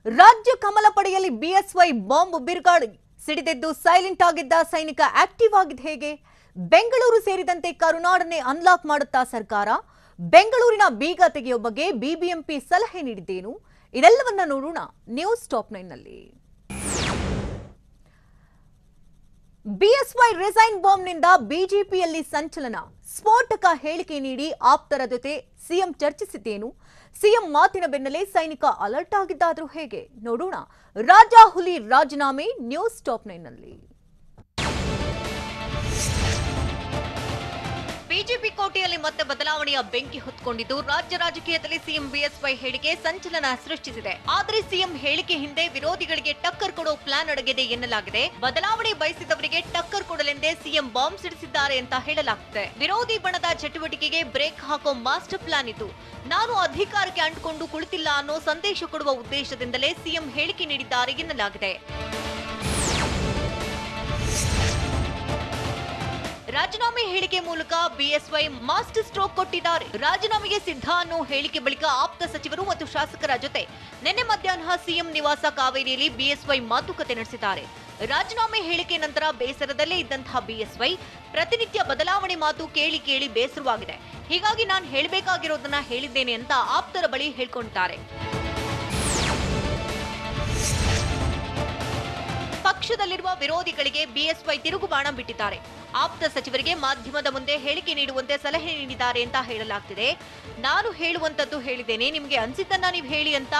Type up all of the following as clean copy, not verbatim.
ರಾಜ್ಯ ಕಮಲ ಪಡೆಯಲ್ಲಿ BSY bomb ಬಿರುಗಾಳಿ ಸಿಡಿದೆದ್ದು silent ಆಗಿದ್ದ ಸೈನಿಕ ಆಕ್ಟಿವ್ ಆಗಿದೆ ಹೇಗೆ? ಬೆಂಗಳೂರು ಸೇರಿದಂತೆ ಕರುನಾಡನ್ನೇ ಅನ್ಲಾಕ್ ಮಾಡುತ್ತಾ ಸರ್ಕಾರ? ಬೆಂಗಳೂರಿನ ಬೀಗ ತೆಗೆಯುವ ಬಗ್ಗೆ ಬಿಬಿಎಂಪಿ ಸಲಹೆ ನೀಡಿದ್ದೇನು? ಇದೆಲ್ಲವನ್ನ ನೋಡೋಣ ನ್ಯೂಸ್ ಟಾಪ್ 9 ನಲ್ಲಿ. ಬಿಎಸ್ವೈ ರಿಸೈನ್ ಬಾಂಬ್ನಿಂದ ಬಿಜೆಪಿಯಲ್ಲಿ ಸಂಚಲನ. ಸ್ಫೋಟಕ ಹೇಳಿಕೆ ನೀಡಿ ಆಪ್ತರ ಜೊತೆ ಸಿಎಂ ಚರ್ಚಿಸಿದ್ದೇನು? ಸಿಎಂ ಮಾತಿನ ಬೆನ್ನಲ್ಲೇ ಸೈನಿಕ ಅಲರ್ಟ್ ಆಗಿದ್ದಾದ್ರೂ ಹೇಗೆ? ನೋಡೋಣ ರಾಜಾ ಹುಲಿ ರಾಜೀನಾಮೆ ನ್ಯೂಸ್ ಟಾಪ್ 9 ನಲ್ಲಿ. ಬಿಜೆಪಿ ಕೋಟೆಯಲ್ಲಿ ಮತ್ತೆ ಬದಲಾವಣೆಯ ಬೆಂಕಿ ಹೊತ್ಕೊಂಡಿದ್ದು ರಾಜ್ಯ ರಾಜಕೀಯದಲ್ಲಿ ಸಿಎಂ ಬಿಎಸ್ವೈ ಹೇಳಿಕೆ ಸಂಚಲನ ಸೃಷ್ಟಿಸಿದೆ. ಆದರೆ ಸಿಎಂ ಹೇಳಿಕೆ ಹಿಂದೆ ವಿರೋಧಿಗಳಿಗೆ ಟಕ್ಕರ್ ಕೊಡೋ ಪ್ಲಾನ್ ಅಡಗಿದೆ ಎನ್ನಲಾಗಿದೆ. ಬದಲಾವಣೆ ಬಯಸಿದವರಿಗೆ ಟಕ್ಕರ್ ಕೊಡಲೆಂದೇ ಸಿಎಂ ಬಾಂಬ್ ಸಿಡಿಸಿದ್ದಾರೆ ಅಂತ ಹೇಳಲಾಗ್ತಿದೆ. ವಿರೋಧಿ ಬಣದ ಚಟುವಟಿಕೆಗೆ ಬ್ರೇಕ್ ಹಾಕೋ ಮಾಸ್ಟರ್ ಪ್ಲಾನ್ ಇದು. ನಾನು ಅಧಿಕಾರಕ್ಕೆ ಅಂಟಿಕೊಂಡು ಕುಳಿತಿಲ್ಲ ಅನ್ನೋ ಸಂದೇಶ ಕೊಡುವ ಉದ್ದೇಶದಿಂದಲೇ ಸಿಎಂ ಹೇಳಿಕೆ ನೀಡಿದ್ದಾರೆ ಎನ್ನಲಾಗಿದೆ. ರಾಜೀನಾಮೆ ಹೇಳಿಕೆ ಮೂಲಕ ಬಿಎಸ್ವೈ ಮಾಸ್ಟರ್ ಸ್ಟ್ರೋಕ್ ಕೊಟ್ಟಿದ್ದಾರೆ. ರಾಜೀನಾಮೆಗೆ ಸಿದ್ಧ ಅನ್ನೋ ಹೇಳಿಕೆ ಬಳಿಕ ಆಪ್ತ ಸಚಿವರು ಮತ್ತು ಶಾಸಕರ ಜೊತೆ ನಿನ್ನೆ ಮಧ್ಯಾಹ್ನ ಸಿಎಂ ನಿವಾಸ ಕಾವೇರಿಯಲ್ಲಿ ಬಿಎಸ್ವೈ ಮಾತುಕತೆ ನಡೆಸಿದ್ದಾರೆ. ರಾಜೀನಾಮೆ ಹೇಳಿಕೆ ನಂತರ ಬೇಸರದಲ್ಲೇ ಇದ್ದಂತಹ ಬಿಎಸ್ವೈ ಪ್ರತಿನಿತ್ಯ ಬದಲಾವಣೆ ಮಾತು ಕೇಳಿ ಕೇಳಿ ಬೇಸರವಾಗಿದೆ. ಹೀಗಾಗಿ ನಾನು ಹೇಳಬೇಕಾಗಿರೋದನ್ನ ಹೇಳಿದ್ದೇನೆ ಅಂತ ಆಪ್ತರ ಬಳಿ ಹೇಳ್ಕೊಂಡಿದ್ದಾರೆ. ಪಕ್ಷದಲ್ಲಿರುವ ವಿರೋಧಿಗಳಿಗೆ ಬಿಎಸ್ವೈ ತಿರುಗುಬಾಣ ಬಿಟ್ಟಿದ್ದಾರೆ. ಆಪ್ತ ಸಚಿವರಿಗೆ ಮಾಧ್ಯಮದ ಮುಂದೆ ಹೇಳಿಕೆ ನೀಡುವಂತೆ ಸಲಹೆ ನೀಡಿದ್ದಾರೆ ಅಂತ ಹೇಳಲಾಗ್ತಿದೆ. ನಾನು ಹೇಳುವಂತದ್ದು ಹೇಳಿದ್ದೇನೆ, ನಿಮಗೆ ಅನ್ಸಿದ್ದನ್ನ ನೀವು ಹೇಳಿ ಅಂತ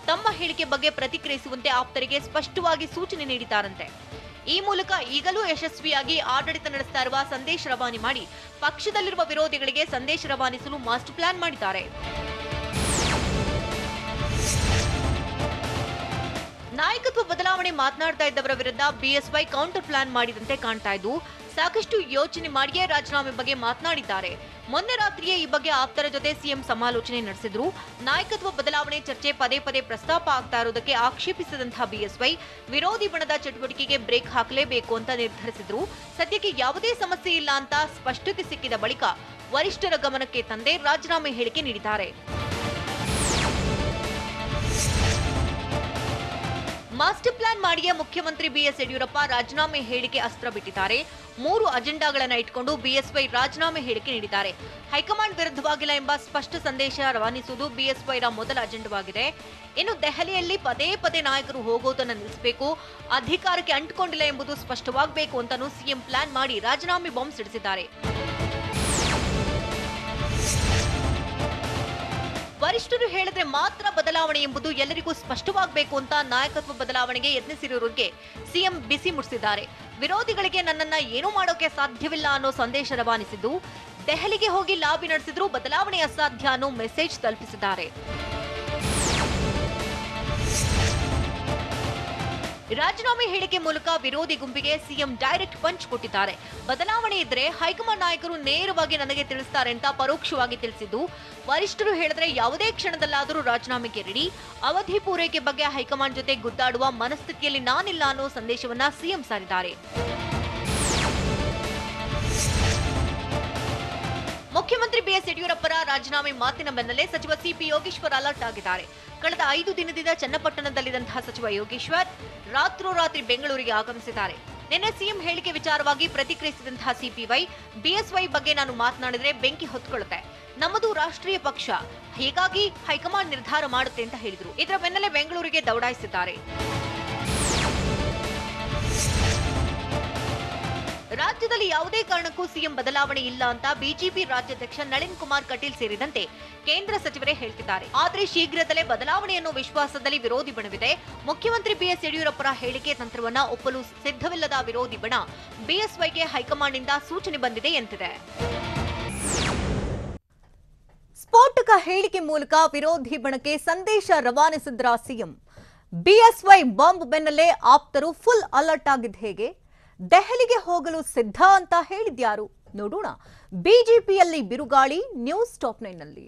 ತಮ್ಮ ಹೇಳಿಕೆ ಬಗ್ಗೆ ಪ್ರತಿಕ್ರಿಯಿಸುವಂತೆ ಆಪ್ತರಿಗೆ ಸ್ಪಷ್ಟವಾಗಿ ಸೂಚನೆ ನೀಡಿದ್ದಾರಂತೆ. ಈ ಮೂಲಕ ಈಗಲೂ ಯಶಸ್ವಿಯಾಗಿ ಆಡಳಿತ ನಡೆಸ್ತಾ ಇರುವ ಸಂದೇಶ ರವಾನೆ ಮಾಡಿ ಪಕ್ಷದಲ್ಲಿರುವ ವಿರೋಧಿಗಳಿಗೆ ಸಂದೇಶ ರವಾನಿಸಲು ಮಾಸ್ಟರ್ ಪ್ಲಾನ್ ಮಾಡಿದ್ದಾರೆ. ನಾಯಕತ್ವ ಬದಲಾವಣೆ ಮಾತನಾಡ್ತಾ ಇದ್ದವರ ವಿರುದ್ಧ ಬಿಎಸ್ವೈ ಕೌಂಟರ್ ಪ್ಲಾನ್ ಮಾಡಿದಂತೆ ಕಾಣ್ತಾ ಇದ್ದು ಸಾಕಷ್ಟು ಯೋಚನೆ ಮಾಡಿಯೇ ರಾಜೀನಾಮೆ ಬಗ್ಗೆ ಮಾತನಾಡಿದ್ದಾರೆ. ಮೊನ್ನೆ ರಾತ್ರಿಯೇ ಈ ಬಗ್ಗೆ ಆಪ್ತರ ಜೊತೆ ಸಿಎಂ ಸಮಾಲೋಚನೆ ನಡೆಸಿದ್ರು. ನಾಯಕತ್ವ ಬದಲಾವಣೆ ಚರ್ಚೆ ಪದೇ ಪದೇ ಪ್ರಸ್ತಾಪ ಆಗ್ತಾ ಇರೋದಕ್ಕೆ ಆಕ್ಷೇಪಿಸಿದಂತಹ ಬಿಎಸ್ವೈ ವಿರೋಧಿ ಬಣದ ಚಟುವಟಿಕೆಗೆ ಬ್ರೇಕ್ ಹಾಕಲೇಬೇಕು ಅಂತ ನಿರ್ಧರಿಸಿದ್ರು. ಸದ್ಯಕ್ಕೆ ಯಾವುದೇ ಸಮಸ್ಯೆ ಇಲ್ಲ ಅಂತ ಸ್ಪಷ್ಟತೆ ಸಿಕ್ಕಿದ ಬಳಿಕ ವರಿಷ್ಠರ ಗಮನಕ್ಕೆ ತಂದೆ ರಾಜೀನಾಮೆ ಹೇಳಿಕೆ ನೀಡಿದ್ದಾರೆ. ಮಾಸ್ಟರ್ ಪ್ಲಾನ್ ಮಾಡಿಯೇ ಮುಖ್ಯಮಂತ್ರಿ ಬಿಎಸ್ ಯಡಿಯೂರಪ್ಪ ರಾಜೀನಾಮೆ ಹೇಳಿಕೆ ಅಸ್ತ್ರ ಬಿಟ್ಟಿದ್ದಾರೆ. 3 ಅಜೆಂಡಾಗಳನ್ನ ಇಟ್ಕೊಂಡು ಬಿಎಸ್ವೈ ರಾಜೀನಾಮೆ ಹೇಳಿಕೆ ನೀಡಿದ್ದಾರೆ. ಹೈಕಮಾಂಡ್ ವಿರುದ್ಧವಾಗಿಲ್ಲ ಎಂಬ ಸ್ಪಷ್ಟ ಸಂದೇಶ ರವಾನಿಸುವುದು ಬಿಎಸ್ವೈರ ಮೊದಲ ಅಜೆಂಡವಾಗಿದೆ. ಇನ್ನು ದೆಹಲಿಯಲ್ಲಿ ಪದೇ ಪದೇ ನಾಯಕರು ಹೋಗೋದನ್ನ ನಿಲ್ಲಿಸಬೇಕು, ಅಧಿಕಾರಕ್ಕೆ ಅಂಟಿಕೊಂಡಿಲ್ಲ ಎಂಬುದು ಸ್ಪಷ್ಟವಾಗಬೇಕು ಅಂತಾನೂ ಸಿಎಂ ಪ್ಲಾನ್ ಮಾಡಿ ರಾಜೀನಾಮೆ ಬಾಂಬ್ ಸಿಡಿಸಿದ್ದಾರೆ. ವರಿಷ್ಠರು ಹೇಳಿದ್ರೆ ಮಾತ್ರ ಬದಲಾವಣೆ ಎಂಬುದು ಎಲ್ಲರಿಗೂ ಸ್ಪಷ್ಟವಾಗಬೇಕು ಅಂತ ನಾಯಕತ್ವ ಬದಲಾವಣೆಗೆ ಯತ್ನಿಸಿರುವವರಿಗೆ ಸಿಎಂ ಬಿಸಿ ಮುಟ್ಟಿಸಿದ್ದಾರೆ. ವಿರೋಧಿಗಳಿಗೆ ನನ್ನನ್ನ ಏನೂ ಮಾಡೋಕೆ ಸಾಧ್ಯವಿಲ್ಲ ಅನ್ನೋ ಸಂದೇಶ ರವಾನಿಸಿದ್ದು, ದೆಹಲಿಗೆ ಹೋಗಿ ಲಾಬಿ ನಡೆಸಿದ್ರು ಬದಲಾವಣೆ ಅಸಾಧ್ಯ ಅನ್ನೋ ಮೆಸೇಜ್ ತಲುಪಿಸಿದ್ದಾರೆ. ರಾಜೀನಾಮೆ ಹೇಳಿಕೆ ಮೂಲಕ ವಿರೋಧಿ ಗುಂಪಿಗೆ ಸಿಎಂ ಡೈರೆಕ್ಟ್ ಪಂಚ್ ಕೊಟ್ಟಿದ್ದಾರೆ. ಬದಲಾವಣೆ ಇದ್ರೆ ಹೈಕಮಾಂಡ್ ನಾಯಕರು ನೇರವಾಗಿ ನನಗೆ ತಿಳಿಸ್ತಾರೆ ಅಂತ ಪರೋಕ್ಷವಾಗಿ ತಿಳಿಸಿದ್ದು, ವರಿಷ್ಠರು ಹೇಳಿದ್ರೆ ಯಾವುದೇ ಕ್ಷಣದಲ್ಲಾದರೂ ರಾಜೀನಾಮೆಗೆ ರೆಡಿ, ಅವಧಿ ಪೂರೈಕೆ ಬಗ್ಗೆ ಹೈಕಮಾಂಡ್ ಜೊತೆ ಗುದ್ದಾಡುವ ಮನಸ್ಥಿತಿಯಲ್ಲಿ ನಾನಿಲ್ಲ ಅನ್ನೋ ಸಂದೇಶವನ್ನ ಸಿಎಂ ಸಾರಿದ್ದಾರೆ. ಮುಖ್ಯಮಂತ್ರಿ ಬಿಎಸ್ ಯಡಿಯೂರಪ್ಪರ ರಾಜೀನಾಮೆ ಮಾತಿನ ಬೆನ್ನಲ್ಲೇ ಸಚಿವ ಸಿಪಿ ಯೋಗೇಶ್ವರ್ ಅಲರ್ಟ್ ಆಗಿದ್ದಾರೆ. ಕಳೆದ 5 ದಿನದಿಂದ ಚನ್ನಪಟ್ಟಣದಲ್ಲಿದ್ದಂತಹ ಸಚಿವ ಯೋಗೇಶ್ವರ್ ರಾತ್ರೋರಾತ್ರಿ ಬೆಂಗಳೂರಿಗೆ ಆಗಮಿಸಿದ್ದಾರೆ. ನಿನ್ನೆ ಸಿಎಂ ಹೇಳಿಕೆ ವಿಚಾರವಾಗಿ ಪ್ರತಿಕ್ರಿಯಿಸಿದಂತಹ ಸಿಪಿವೈ, ಬಿಎಸ್ವೈ ಬಗ್ಗೆ ನಾನು ಮಾತನಾಡಿದ್ರೆ ಬೆಂಕಿ ಹೊತ್ಕೊಳ್ಳುತ್ತೆ, ನಮ್ಮದು ರಾಷ್ಟ್ರೀಯ ಪಕ್ಷ, ಹೀಗಾಗಿ ಹೈಕಮಾಂಡ್ ನಿರ್ಧಾರ ಮಾಡುತ್ತೆ ಅಂತ ಹೇಳಿದ್ರು. ಇದರ ಬೆನ್ನಲ್ಲೇ ಬೆಂಗಳೂರಿಗೆ ದೌಡಾಯಿಸಿದ್ದಾರೆ. ರಾಜ್ಯದಲ್ಲಿ ಯಾವುದೇ ಕಾರಣಕ್ಕೂ ಸಿಎಂ ಬದಲಾವಣೆ ಇಲ್ಲ ಅಂತ ಬಿಜೆಪಿ ರಾಜ್ಯಾಧ್ಯಕ್ಷ ನಳಿನ್ ಕುಮಾರ್ ಕಟೀಲ್ ಸೇರಿದಂತೆ ಕೇಂದ್ರ ಸಚಿವರೇ ಹೇಳ್ತಿದ್ದಾರೆ. ಆದರೆ ಶೀಘ್ರದಲ್ಲೇ ಬದಲಾವಣೆ ಅನ್ನೋ ವಿಶ್ವಾಸದಲ್ಲಿ ವಿರೋಧಿ ಬಣವಿದೆ. ಮುಖ್ಯಮಂತ್ರಿ ಬಿಎಸ್ ಯಡಿಯೂರಪ್ಪರ ಹೇಳಿಕೆ ತಂತ್ರವನ್ನ ಒಪ್ಪಲು ಸಿದ್ಧವಿಲ್ಲದ ವಿರೋಧಿ ಬಣ ಬಿಎಸ್ವೈಗೆ ಹೈಕಮಾಂಡ್ನಿಂದ ಸೂಚನೆ ಬಂದಿದೆ ಎಂದಿದೆ. ಸ್ಫೋಟಕ ಹೇಳಿಕೆ ಮೂಲಕ ವಿರೋಧಿ ಬಣಕ್ಕೆ ಸಂದೇಶ ರವಾನಿಸಿದ್ರ ಸಿಎಂ. ಬಿಎಸ್ವೈ ಬಾಂಬ್ ಬೆನ್ನಲ್ಲೇ ಆಪ್ತರು ಫುಲ್ ಅಲರ್ಟ್ ಆಗಿದ್ದು ಹೇಗೆ? ದೆಹಲಿಗೆ ಹೋಗಲು ಸಿದ್ಧ ಅಂತ ಹೇಳಿದ್ಯಾರು? ನೋಡೋಣ ಬಿಜೆಪಿಯಲ್ಲಿ ಬಿರುಗಾಳಿ ನ್ಯೂಸ್ ಟಾಪ್ 9 ನಲ್ಲಿ.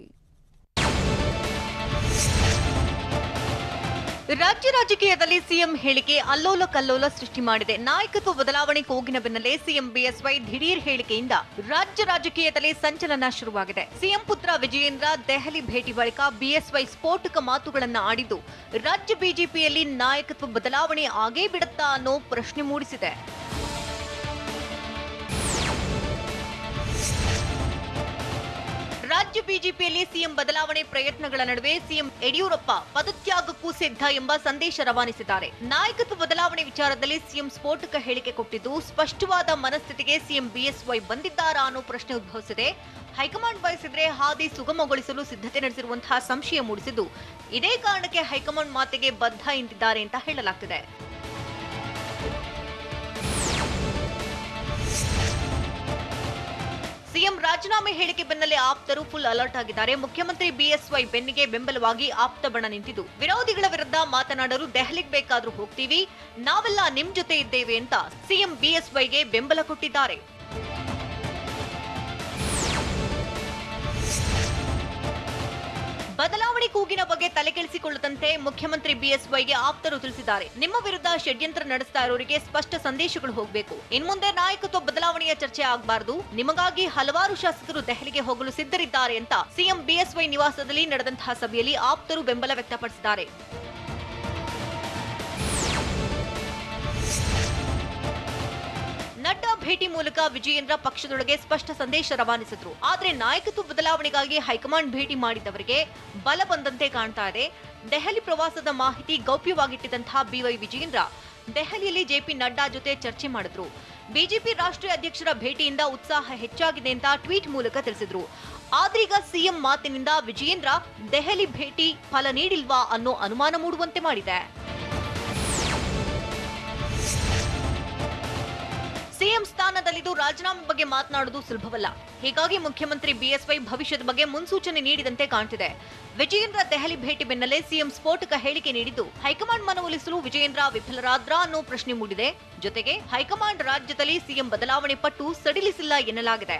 ರಾಜ್ಯ ರಾಜಕೀಯದಲ್ಲಿ ಸಿಎಂ ಹೇಳಿಕೆ ಅಲ್ಲೋಲ ಕಲ್ಲೋಲ ಸೃಷ್ಟಿ ಮಾಡಿದೆ. ನಾಯಕತ್ವ ಬದಲಾವಣೆ ಕೂಗಿನ ಬೆನ್ನಲ್ಲೇ ಸಿಎಂ ಬಿಎಸ್ವೈ ದಿಢೀರ್ ಹೇಳಿಕೆಯಿಂದ ರಾಜ್ಯ ರಾಜಕೀಯದಲ್ಲಿ ಸಂಚಲನ ಶುರುವಾಗಿದೆ. ಸಿಎಂ ಪುತ್ರ ವಿಜಯೇಂದ್ರ ದೆಹಲಿ ಭೇಟಿ ಬಳಿಕ ಬಿಎಸ್ವೈ ಸ್ಫೋಟಕ ಮಾತುಗಳನ್ನು ಆಡಿದ್ದು ರಾಜ್ಯ ಬಿಜೆಪಿಯಲ್ಲಿ ನಾಯಕತ್ವ ಬದಲಾವಣೆ ಆಗೇ ಬಿಡುತ್ತಾ ಅನ್ನೋ ಪ್ರಶ್ನೆ ಮೂಡಿಸಿದೆ. ರಾಜ್ಯ ಬಿಜೆಪಿಯಲ್ಲಿ ಸಿಎಂ ಬದಲಾವಣೆ ಪ್ರಯತ್ನಗಳ ನಡುವೆ ಸಿಎಂ ಯಡಿಯೂರಪ್ಪ ಪದತ್ಯಾಗಕ್ಕೂ ಸಿದ್ಧ ಎಂಬ ಸಂದೇಶ ರವಾನಿಸಿದ್ದಾರೆ. ನಾಯಕತ್ವ ಬದಲಾವಣೆ ವಿಚಾರದಲ್ಲಿ ಸಿಎಂ ಸ್ಫೋಟಕ ಹೇಳಿಕೆ ಕೊಟ್ಟಿದ್ದು ಸ್ಪಷ್ಟವಾದ ಮನಸ್ಥಿತಿಗೆ ಸಿಎಂ ಬಿಎಸ್ವೈ ಬಂದಿದ್ದಾರಾ ಅನ್ನೋ ಪ್ರಶ್ನೆ ಉದ್ಭವಿಸಿದೆ. ಹೈಕಮಾಂಡ್ ಬಯಸಿದ್ರೆ ಹಾದಿ ಸುಗಮಗೊಳಿಸಲು ಸಿದ್ಧತೆ ನಡೆಸಿರುವಂತಹ ಸಂಶಯ ಮೂಡಿಸಿದ್ದು ಇದೇ ಕಾರಣಕ್ಕೆ ಹೈಕಮಾಂಡ್ ಮಾತಿಗೆ ಬದ್ಧ ಎಂದಿದ್ದಾರೆ ಅಂತ ಹೇಳಲಾಗ್ತಿದೆ. ಸಿಎಂ ರಾಜೀನಾಮೆ ಹೇಳಿಕೆ ಬೆನ್ನಲ್ಲೇ ಆಪ್ತರು ಫುಲ್ ಅಲರ್ಟ್ ಆಗಿದ್ದಾರೆ. ಮುಖ್ಯಮಂತ್ರಿ ಬಿಎಸ್ವೈ ಬೆನ್ನಿಗೆ ಬೆಂಬಲವಾಗಿ ಆಪ್ತ ಬಣ ನಿಂತಿದ್ದು ವಿರೋಧಿಗಳ ವಿರುದ್ಧ ಮಾತನಾಡಲು ದೆಹಲಿಗೆ ಬೇಕಾದ್ರೂ ಹೋಗ್ತೀವಿ, ನಾವೆಲ್ಲ ನಿಮ್ ಜೊತೆ ಇದ್ದೇವೆ ಅಂತ ಸಿಎಂ ಬಿಎಸ್ವೈಗೆ ಬೆಂಬಲ ಕೊಟ್ಟಿದ್ದಾರೆ. ಬದಲಾವಣೆ ಕೂಗಿನ ಬಗ್ಗೆ ತಲೆಕೆಡಿಸಿಕೊಳ್ಳದಂತೆ ಮುಖ್ಯಮಂತ್ರಿ ಬಿಎಸ್ವೈಗೆ ಆಪ್ತರು ತಿಳಿಸಿದ್ದಾರೆ. ನಿಮ್ಮ ವಿರುದ್ಧ ಷಡ್ಯಂತ್ರ ನಡೆಸ್ತಾ ಇರೋರಿಗೆ ಸ್ಪಷ್ಟ ಸಂದೇಶಗಳು ಹೋಗಬೇಕು. ಇನ್ಮುಂದೆ ನಾಯಕತ್ವ ಬದಲಾವಣೆಯ ಚರ್ಚೆ ಆಗಬಾರದು. ನಿಮಗಾಗಿ ಹಲವಾರು ಶಾಸಕರು ದೆಹಲಿಗೆ ಹೋಗಲು ಸಿದ್ಧರಿದ್ದಾರೆ ಅಂತ ಸಿಎಂ ಬಿಎಸ್ವೈ ನಿವಾಸದಲ್ಲಿ ನಡೆದಂತಹ ಸಭೆಯಲ್ಲಿ ಆಪ್ತರು ಬೆಂಬಲ ವ್ಯಕ್ತಪಡಿಸಿದ್ದಾರೆ. ನಡ್ಡಾ ಭೇಟಿ ಮೂಲಕ ವಿಜಯೇಂದ್ರ ಪಕ್ಷದೊಳಗೆ ಸ್ಪಷ್ಟ ಸಂದೇಶ ರವಾನಿಸಿದ್ರು. ಆದ್ರೆ ನಾಯಕತ್ವ ಬದಲಾವಣೆಗಾಗಿ ಹೈಕಮಾಂಡ್ ಭೇಟಿ ಮಾಡಿದವರಿಗೆ ಬಲ ಬಂದಂತೆ ಕಾಣ್ತಾ ಇದೆ. ದೆಹಲಿ ಪ್ರವಾಸದ ಮಾಹಿತಿ ಗೌಪ್ಯವಾಗಿಟ್ಟಿದ್ದಂತಹ ಬಿವೈ ವಿಜಯೇಂದ್ರ ದೆಹಲಿಯಲ್ಲಿ ಜೆಪಿ ನಡ್ಡಾ ಜೊತೆ ಚರ್ಚೆ ಮಾಡಿದ್ರು. ಬಿಜೆಪಿ ರಾಷ್ಟ್ರೀಯ ಅಧ್ಯಕ್ಷರ ಭೇಟಿಯಿಂದ ಉತ್ಸಾಹ ಹೆಚ್ಚಾಗಿದೆ ಅಂತ ಟ್ವೀಟ್ ಮೂಲಕ ತಿಳಿಸಿದ್ರು. ಆದ್ರೀಗ ಸಿಎಂ ಮಾತಿನಿಂದ ವಿಜಯೇಂದ್ರ ದೆಹಲಿ ಭೇಟಿ ಫಲ ನೀಡಿಲ್ವಾ ಅನ್ನೋ ಅನುಮಾನ ಮೂಡುವಂತೆ ಮಾಡಿದೆ. ಸಿಎಂ ಸ್ಥಾನದಲ್ಲಿದ್ದು ರಾಜೀನಾಮೆ ಬಗ್ಗೆ ಮಾತನಾಡುವುದು ಸುಲಭವಲ್ಲ. ಹೀಗಾಗಿ ಮುಖ್ಯಮಂತ್ರಿ ಬಿಎಸ್ವೈ ಭವಿಷ್ಯದ ಬಗ್ಗೆ ಮುನ್ಸೂಚನೆ ನೀಡಿದಂತೆ ಕಾಣ್ತಿದೆ. ವಿಜಯೇಂದ್ರ ದೆಹಲಿ ಭೇಟಿ ಬೆನ್ನಲ್ಲೇ ಸಿಎಂ ಸ್ಫೋಟಕ ಹೇಳಿಕೆ ನೀಡಿದ್ದು ಹೈಕಮಾಂಡ್ ಮನವೊಲಿಸಲು ವಿಜಯೇಂದ್ರ ವಿಫಲರಾದ್ರಾ ಅನ್ನೋ ಪ್ರಶ್ನೆ ಮೂಡಿದೆ. ಜೊತೆಗೆ ಹೈಕಮಾಂಡ್ ರಾಜ್ಯದಲ್ಲಿ ಸಿಎಂ ಬದಲಾವಣೆ ಪಟ್ಟು ಸಡಿಲಿಸಿಲ್ಲ ಎನ್ನಲಾಗಿದೆ.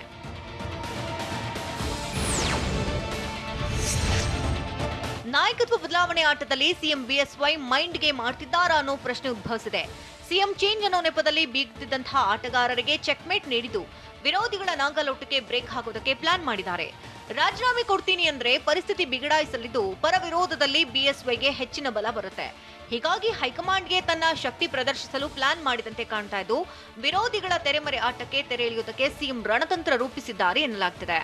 ನಾಯಕತ್ವ ಬದಲಾವಣೆ ಆಟದಲ್ಲಿ ಸಿಎಂ ಬಿಎಸ್ವೈ ಮೈಂಡ್ ಗೇಮ್ ಆಡ್ತಿದ್ದಾರಾ ಅನ್ನೋ ಪ್ರಶ್ನೆ ಉದ್ಭವಿಸಿದೆ. ಸಿಎಂ ಚೇಂಜ್ ಅನ್ನೋ ನೆಪದಲ್ಲಿ ಬೀಗುತ್ತಿದ್ದಂತಹ ಆಟಗಾರರಿಗೆ ಚೆಕ್ಮೇಟ್ ನೀಡಿದ್ದು ವಿರೋಧಿಗಳ ನಾಗಲೋಟಕ್ಕೆ ಬ್ರೇಕ್ ಹಾಕೋದಕ್ಕೆ ಪ್ಲಾನ್ ಮಾಡಿದ್ದಾರೆ. ರಾಜೀನಾಮೆ ಕೊಡ್ತೀನಿ ಅಂದ್ರೆ ಪರಿಸ್ಥಿತಿ ಬಿಗಡಾಯಿಸಲಿದ್ದು ಪರ ವಿರೋಧದಲ್ಲಿ ಬಿಎಸ್ವೈಗೆ ಹೆಚ್ಚಿನ ಬಲ ಬರುತ್ತೆ. ಹೀಗಾಗಿ ಹೈಕಮಾಂಡ್ಗೆ ತನ್ನ ಶಕ್ತಿ ಪ್ರದರ್ಶಿಸಲು ಪ್ಲಾನ್ ಮಾಡಿದಂತೆ ಕಾಣ್ತಾ ಇದ್ದು ವಿರೋಧಿಗಳ ತೆರೆಮರೆ ಆಟಕ್ಕೆ ತೆರೆ ಎಳೆಯುವುದಕ್ಕೆ ಸಿಎಂ ರಣತಂತ್ರ ರೂಪಿಸಿದ್ದಾರೆ ಎನ್ನಲಾಗ್ತಿದೆ.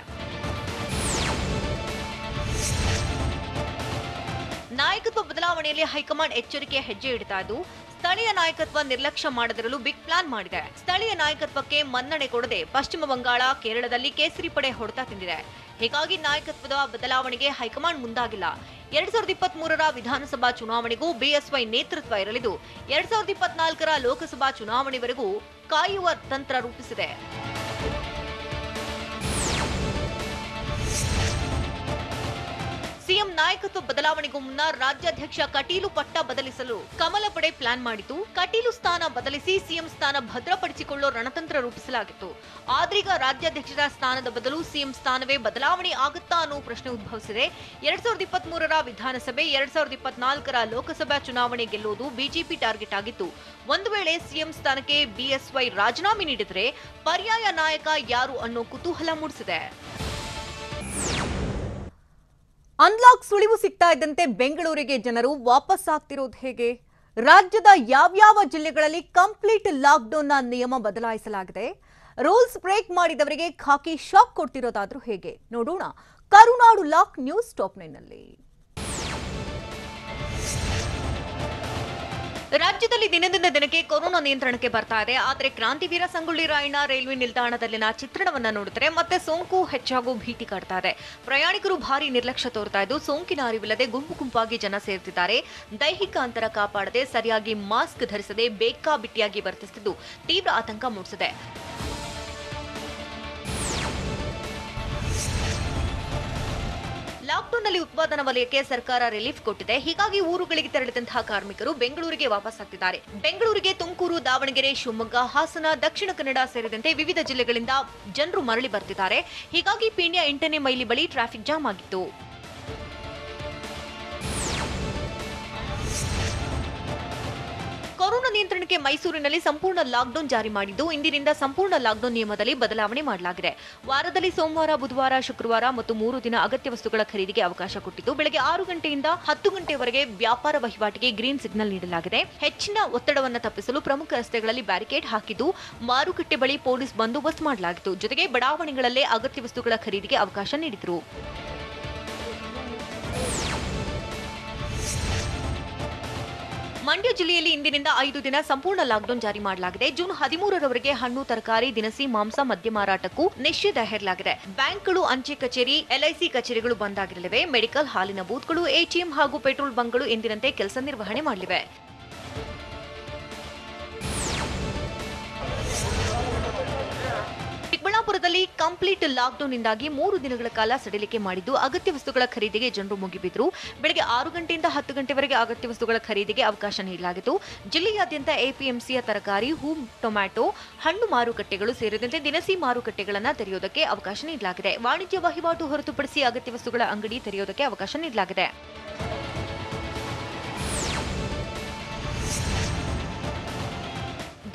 ನಾಯಕತ್ವ ಬದಲಾವಣೆಯಲ್ಲಿ ಹೈಕಮಾಂಡ್ ಎಚ್ಚರಿಕೆಯ ಹೆಜ್ಜೆ ಇಡ್ತಾ ಇದ್ದು ಸ್ಥಳೀಯ ನಾಯಕತ್ವ ನಿರ್ಲಕ್ಷ್ಯ ಮಾಡದಿರಲು ಬಿಗ್ ಪ್ಲಾನ್ ಮಾಡಿದೆ. ಸ್ಥಳೀಯ ನಾಯಕತ್ವಕ್ಕೆ ಮನ್ನಣೆ ಕೊಡದೆ ಪಶ್ಚಿಮ ಬಂಗಾಳ, ಕೇರಳದಲ್ಲಿ ಕೇಸರಿ ಪಡೆ ಹೊಡೆತ ತಿಂದಿದೆ. ಹೀಗಾಗಿ ನಾಯಕತ್ವದ ಬದಲಾವಣೆಗೆ ಹೈಕಮಾಂಡ್ ಮುಂದಾಗಿಲ್ಲ. 2023ರ ವಿಧಾನಸಭಾ ಚುನಾವಣೆಗೂ ಬಿಎಸ್ವೈ ನೇತೃತ್ವ ಇರಲಿದ್ದು 2024ರ ಲೋಕಸಭಾ ಚುನಾವಣೆವರೆಗೂ ಕಾಯುವ ತಂತ್ರ ರೂಪಿಸಿದೆ. ಸಿಎಂ ನಾಯಕತ್ವ ಬದಲಾವಣೆಗೂ ಮುನ್ನ ರಾಜ್ಯಾಧ್ಯಕ್ಷ ಕಟೀಲು ಪಟ್ಟ ಬದಲಿಸಲು ಕಮಲ ಪಡೆ ಪ್ಲಾನ್ ಮಾಡಿತು. ಕಟೀಲು ಸ್ಥಾನ ಬದಲಿಸಿ ಸಿಎಂ ಸ್ಥಾನ ಭದ್ರಪಡಿಸಿಕೊಳ್ಳೋ ರಣತಂತ್ರ ರೂಪಿಸಲಾಗಿತ್ತು. ಆದ್ರೀಗ ರಾಜ್ಯಾಧ್ಯಕ್ಷರ ಸ್ಥಾನದ ಬದಲು ಸಿಎಂ ಸ್ಥಾನವೇ ಬದಲಾವಣೆ ಆಗುತ್ತಾ ಅನ್ನೋ ಪ್ರಶ್ನೆ ಉದ್ಭವಿಸಿದೆ. 2023ರ ವಿಧಾನಸಭೆ, 2024ರ ಲೋಕಸಭಾ ಚುನಾವಣೆ ಗೆಲ್ಲುವುದು ಬಿಜೆಪಿ ಟಾರ್ಗೆಟ್ ಆಗಿತ್ತು. ಒಂದು ವೇಳೆ ಸಿಎಂ ಸ್ಥಾನಕ್ಕೆ ಬಿಎಸ್ವೈ ರಾಜೀನಾಮೆ ನೀಡಿದರೆ ಪರ್ಯಾಯ ನಾಯಕ ಯಾರು ಅನ್ನೋ ಕುತೂಹಲ ಮೂಡಿಸಿದೆ. ಅನ್ಲಾಕ್ ಸುಳಿವು ಸಿಗ್ತಾ ಇದ್ದಂತೆ ಬೆಂಗಳೂರಿಗೆ ಜನರು ವಾಪಸ್ ಆಗ್ತಿರೋದು ಹೇಗೆ? ರಾಜ್ಯದ ಯಾವ್ಯಾವ ಜಿಲ್ಲೆಗಳಲ್ಲಿ ಕಂಪ್ಲೀಟ್ ಲಾಕ್ಡೌನ್ನ ನಿಯಮ ಬದಲಾಯಿಸಲಾಗಿದೆ? ರೂಲ್ಸ್ ಬ್ರೇಕ್ ಮಾಡಿದವರಿಗೆ ಖಾಕಿ ಶಾಕ್ ಕೊಡ್ತಿರೋದಾದ್ರೂ ಹೇಗೆ? ನೋಡೋಣ ಕರುನಾಡು ಲಾಕ್ ನ್ಯೂಸ್ ಟಾಪ್ 9ನಲ್ಲಿ. ರಾಜ್ಯದಲ್ಲಿ ದಿನದಿಂದ ದಿನಕ್ಕೆ ಕೊರೋನಾ ನಿಯಂತ್ರಣಕ್ಕೆ ಬರ್ತಾ ಇದೆ. ಆದರೆ ಕ್ರಾಂತಿವೀರ ಸಂಗೊಳ್ಳಿ ರಾಯಣ್ಣ ರೈಲ್ವೆ ನಿಲ್ದಾಣದಲ್ಲಿನ ಚಿತ್ರಣವನ್ನ ನೋಡಿದ್ರೆ ಮತ್ತೆ ಸೋಂಕು ಹೆಚ್ಚಾಗುವ ಭೀತಿ ಕಾಡ್ತಾ ಇದೆ. ಪ್ರಯಾಣಿಕರು ಭಾರಿ ನಿರ್ಲಕ್ಷ್ಯ ತೋರ್ತಾ ಇದ್ದು ಸೋಂಕಿನ ಅರಿವಿಲ್ಲದೆ ಗುಂಪು ಗುಂಪಾಗಿ ಜನ ಸೇರ್ತಿದ್ದಾರೆ. ದೈಹಿಕ ಅಂತರ ಕಾಪಾಡದೆ, ಸರಿಯಾಗಿ ಮಾಸ್ಕ್ ಧರಿಸದೆ ಬೇಕಾಬಿಟ್ಟಿಯಾಗಿ ವರ್ತಿಸುತ್ತಿದ್ದು ತೀವ್ರ ಆತಂಕ ಮೂಡಿಸಿದೆ. ಲಾಕ್ಡೌನ್ನಲ್ಲಿ ಉತ್ಪಾದನಾ ವಲಯಕ್ಕೆ ಸರ್ಕಾರ ರಿಲೀಫ್ ಕೊಟ್ಟಿದೆ. ಹೀಗಾಗಿ ಊರುಗಳಿಗೆ ತೆರಳಿದಂತಹ ಕಾರ್ಮಿಕರು ಬೆಂಗಳೂರಿಗೆ ವಾಪಸ್ ಆಗ್ತಿದ್ದಾರೆ. ಬೆಂಗಳೂರಿಗೆ ತುಮಕೂರು, ದಾವಣಗೆರೆ, ಶಿವಮೊಗ್ಗ, ಹಾಸನ, ದಕ್ಷಿಣ ಕನ್ನಡ ಸೇರಿದಂತೆ ವಿವಿಧ ಜಿಲ್ಲೆಗಳಿಂದ ಜನರು ಮರಳಿ ಬರ್ತಿದ್ದಾರೆ. ಹೀಗಾಗಿ ಪೀಣ್ಯ 8ನೇ ಮೈಲಿ ಬಳಿ ಟ್ರಾಫಿಕ್ ಜಾಮ್ ಆಗಿತ್ತು. ನಿಯಂತ್ರಣಕ್ಕೆ ಮೈಸೂರಿನಲ್ಲಿ ಸಂಪೂರ್ಣ ಲಾಕ್ಡೌನ್ ಜಾರಿ ಮಾಡಿದ್ದು ಇಂದಿನಿಂದ ಸಂಪೂರ್ಣ ಲಾಕ್ಡೌನ್ ನಿಯಮದಲ್ಲಿ ಬದಲಾವಣೆ ಮಾಡಲಾಗಿದೆ. ವಾರದಲ್ಲಿ ಸೋಮವಾರ, ಬುಧವಾರ, ಶುಕ್ರವಾರ ಮತ್ತು 3 ದಿನ ಅಗತ್ಯ ವಸ್ತುಗಳ ಖರೀದಿಗೆ ಅವಕಾಶ ಕೊಟ್ಟಿದ್ದು ಬೆಳಗ್ಗೆ 6 ಗಂಟೆಯಿಂದ 10 ಗಂಟೆವರೆಗೆ ವ್ಯಾಪಾರ ವಹಿವಾಟಿಗೆ ಗ್ರೀನ್ ಸಿಗ್ನಲ್ ನೀಡಲಾಗಿದೆ. ಹೆಚ್ಚಿನ ಒತ್ತಡವನ್ನು ತಪ್ಪಿಸಲು ಪ್ರಮುಖ ರಸ್ತೆಗಳಲ್ಲಿ ಬ್ಯಾರಿಕೇಡ್ ಹಾಕಿದ್ದು ಮಾರುಕಟ್ಟೆ ಬಳಿ ಪೊಲೀಸ್ ಬಂದೋಬಸ್ತ್ ಮಾಡಲಾಗಿತ್ತು. ಜೊತೆಗೆ ಬಡಾವಣೆಗಳಲ್ಲೇ ಅಗತ್ಯ ವಸ್ತುಗಳ ಖರೀದಿಗೆ ಅವಕಾಶ ನೀಡಿದರು. ಮಂಡ್ಯ ಜಿಲ್ಲೆಯಲ್ಲಿ ಇಂದಿನಿಂದ 5 ದಿನ ಸಂಪೂರ್ಣ ಲಾಕ್ಡೌನ್ ಜಾರಿ ಮಾಡಲಾಗಿದೆ. ಜೂನ್ 13ರವರೆಗೆ ಹಣ್ಣು, ತರಕಾರಿ, ದಿನಸಿ, ಮಾಂಸ, ಮದ್ಯ ಮಾರಾಟಕ್ಕೂ ನಿಷೇಧ ಹೇರಲಾಗಿದೆ. ಬ್ಯಾಂಕ್ಗಳು, ಅಂಚೆ ಕಚೇರಿ, ಎಲ್ಐಸಿ ಕಚೇರಿಗಳು ಬಂದ್ ಆಗಿರಲಿವೆ. ಮೆಡಿಕಲ್, ಹಾಲಿನ ಬೂತ್ಗಳು, ಎಟಿಎಂ ಹಾಗೂ ಪೆಟ್ರೋಲ್ ಬಂಕ್ಗಳು ಎಂದಿನಂತೆ ಕೆಲಸ ನಿರ್ವಹಣೆ ಮಾಡಲಿವೆ. ಚಿಕ್ಕಬಳ್ಳಾಪುರದಲ್ಲಿ ಕಂಪ್ಲೀಟ್ ಲಾಕ್ಡೌನ್ನಿಂದಾಗಿ 3 ದಿನಗಳ ಕಾಲ ಸಡಿಲಿಕೆ ಮಾಡಿದ್ದು ಅಗತ್ಯ ವಸ್ತುಗಳ ಖರೀದಿಗೆ ಜನರು ಮುಗಿಬಿದ್ರು. ಬೆಳಗ್ಗೆ 6 ಗಂಟೆಯಿಂದ 10 ಗಂಟೆವರೆಗೆ ಅಗತ್ಯ ವಸ್ತುಗಳ ಖರೀದಿಗೆ ಅವಕಾಶ ನೀಡಲಾಗಿತ್ತು. ಜಿಲ್ಲೆಯಾದ್ಯಂತ ಎಪಿಎಂಸಿಯ ತರಕಾರಿ, ಹೂ, ಟೊಮ್ಯಾಟೊ, ಹಣ್ಣು ಮಾರುಕಟ್ಟೆಗಳು ಸೇರಿದಂತೆ ದಿನಸಿ ಮಾರುಕಟ್ಟೆಗಳನ್ನು ತೆರೆಯುವುದಕ್ಕೆ ಅವಕಾಶ ನೀಡಲಾಗಿದೆ. ವಾಣಿಜ್ಯ ವಹಿವಾಟು ಹೊರತುಪಡಿಸಿ ಅಗತ್ಯ ವಸ್ತುಗಳ ಅಂಗಡಿ ತೆರೆಯುವುದಕ್ಕೆ ಅವಕಾಶ ನೀಡಲಾಗಿದೆ.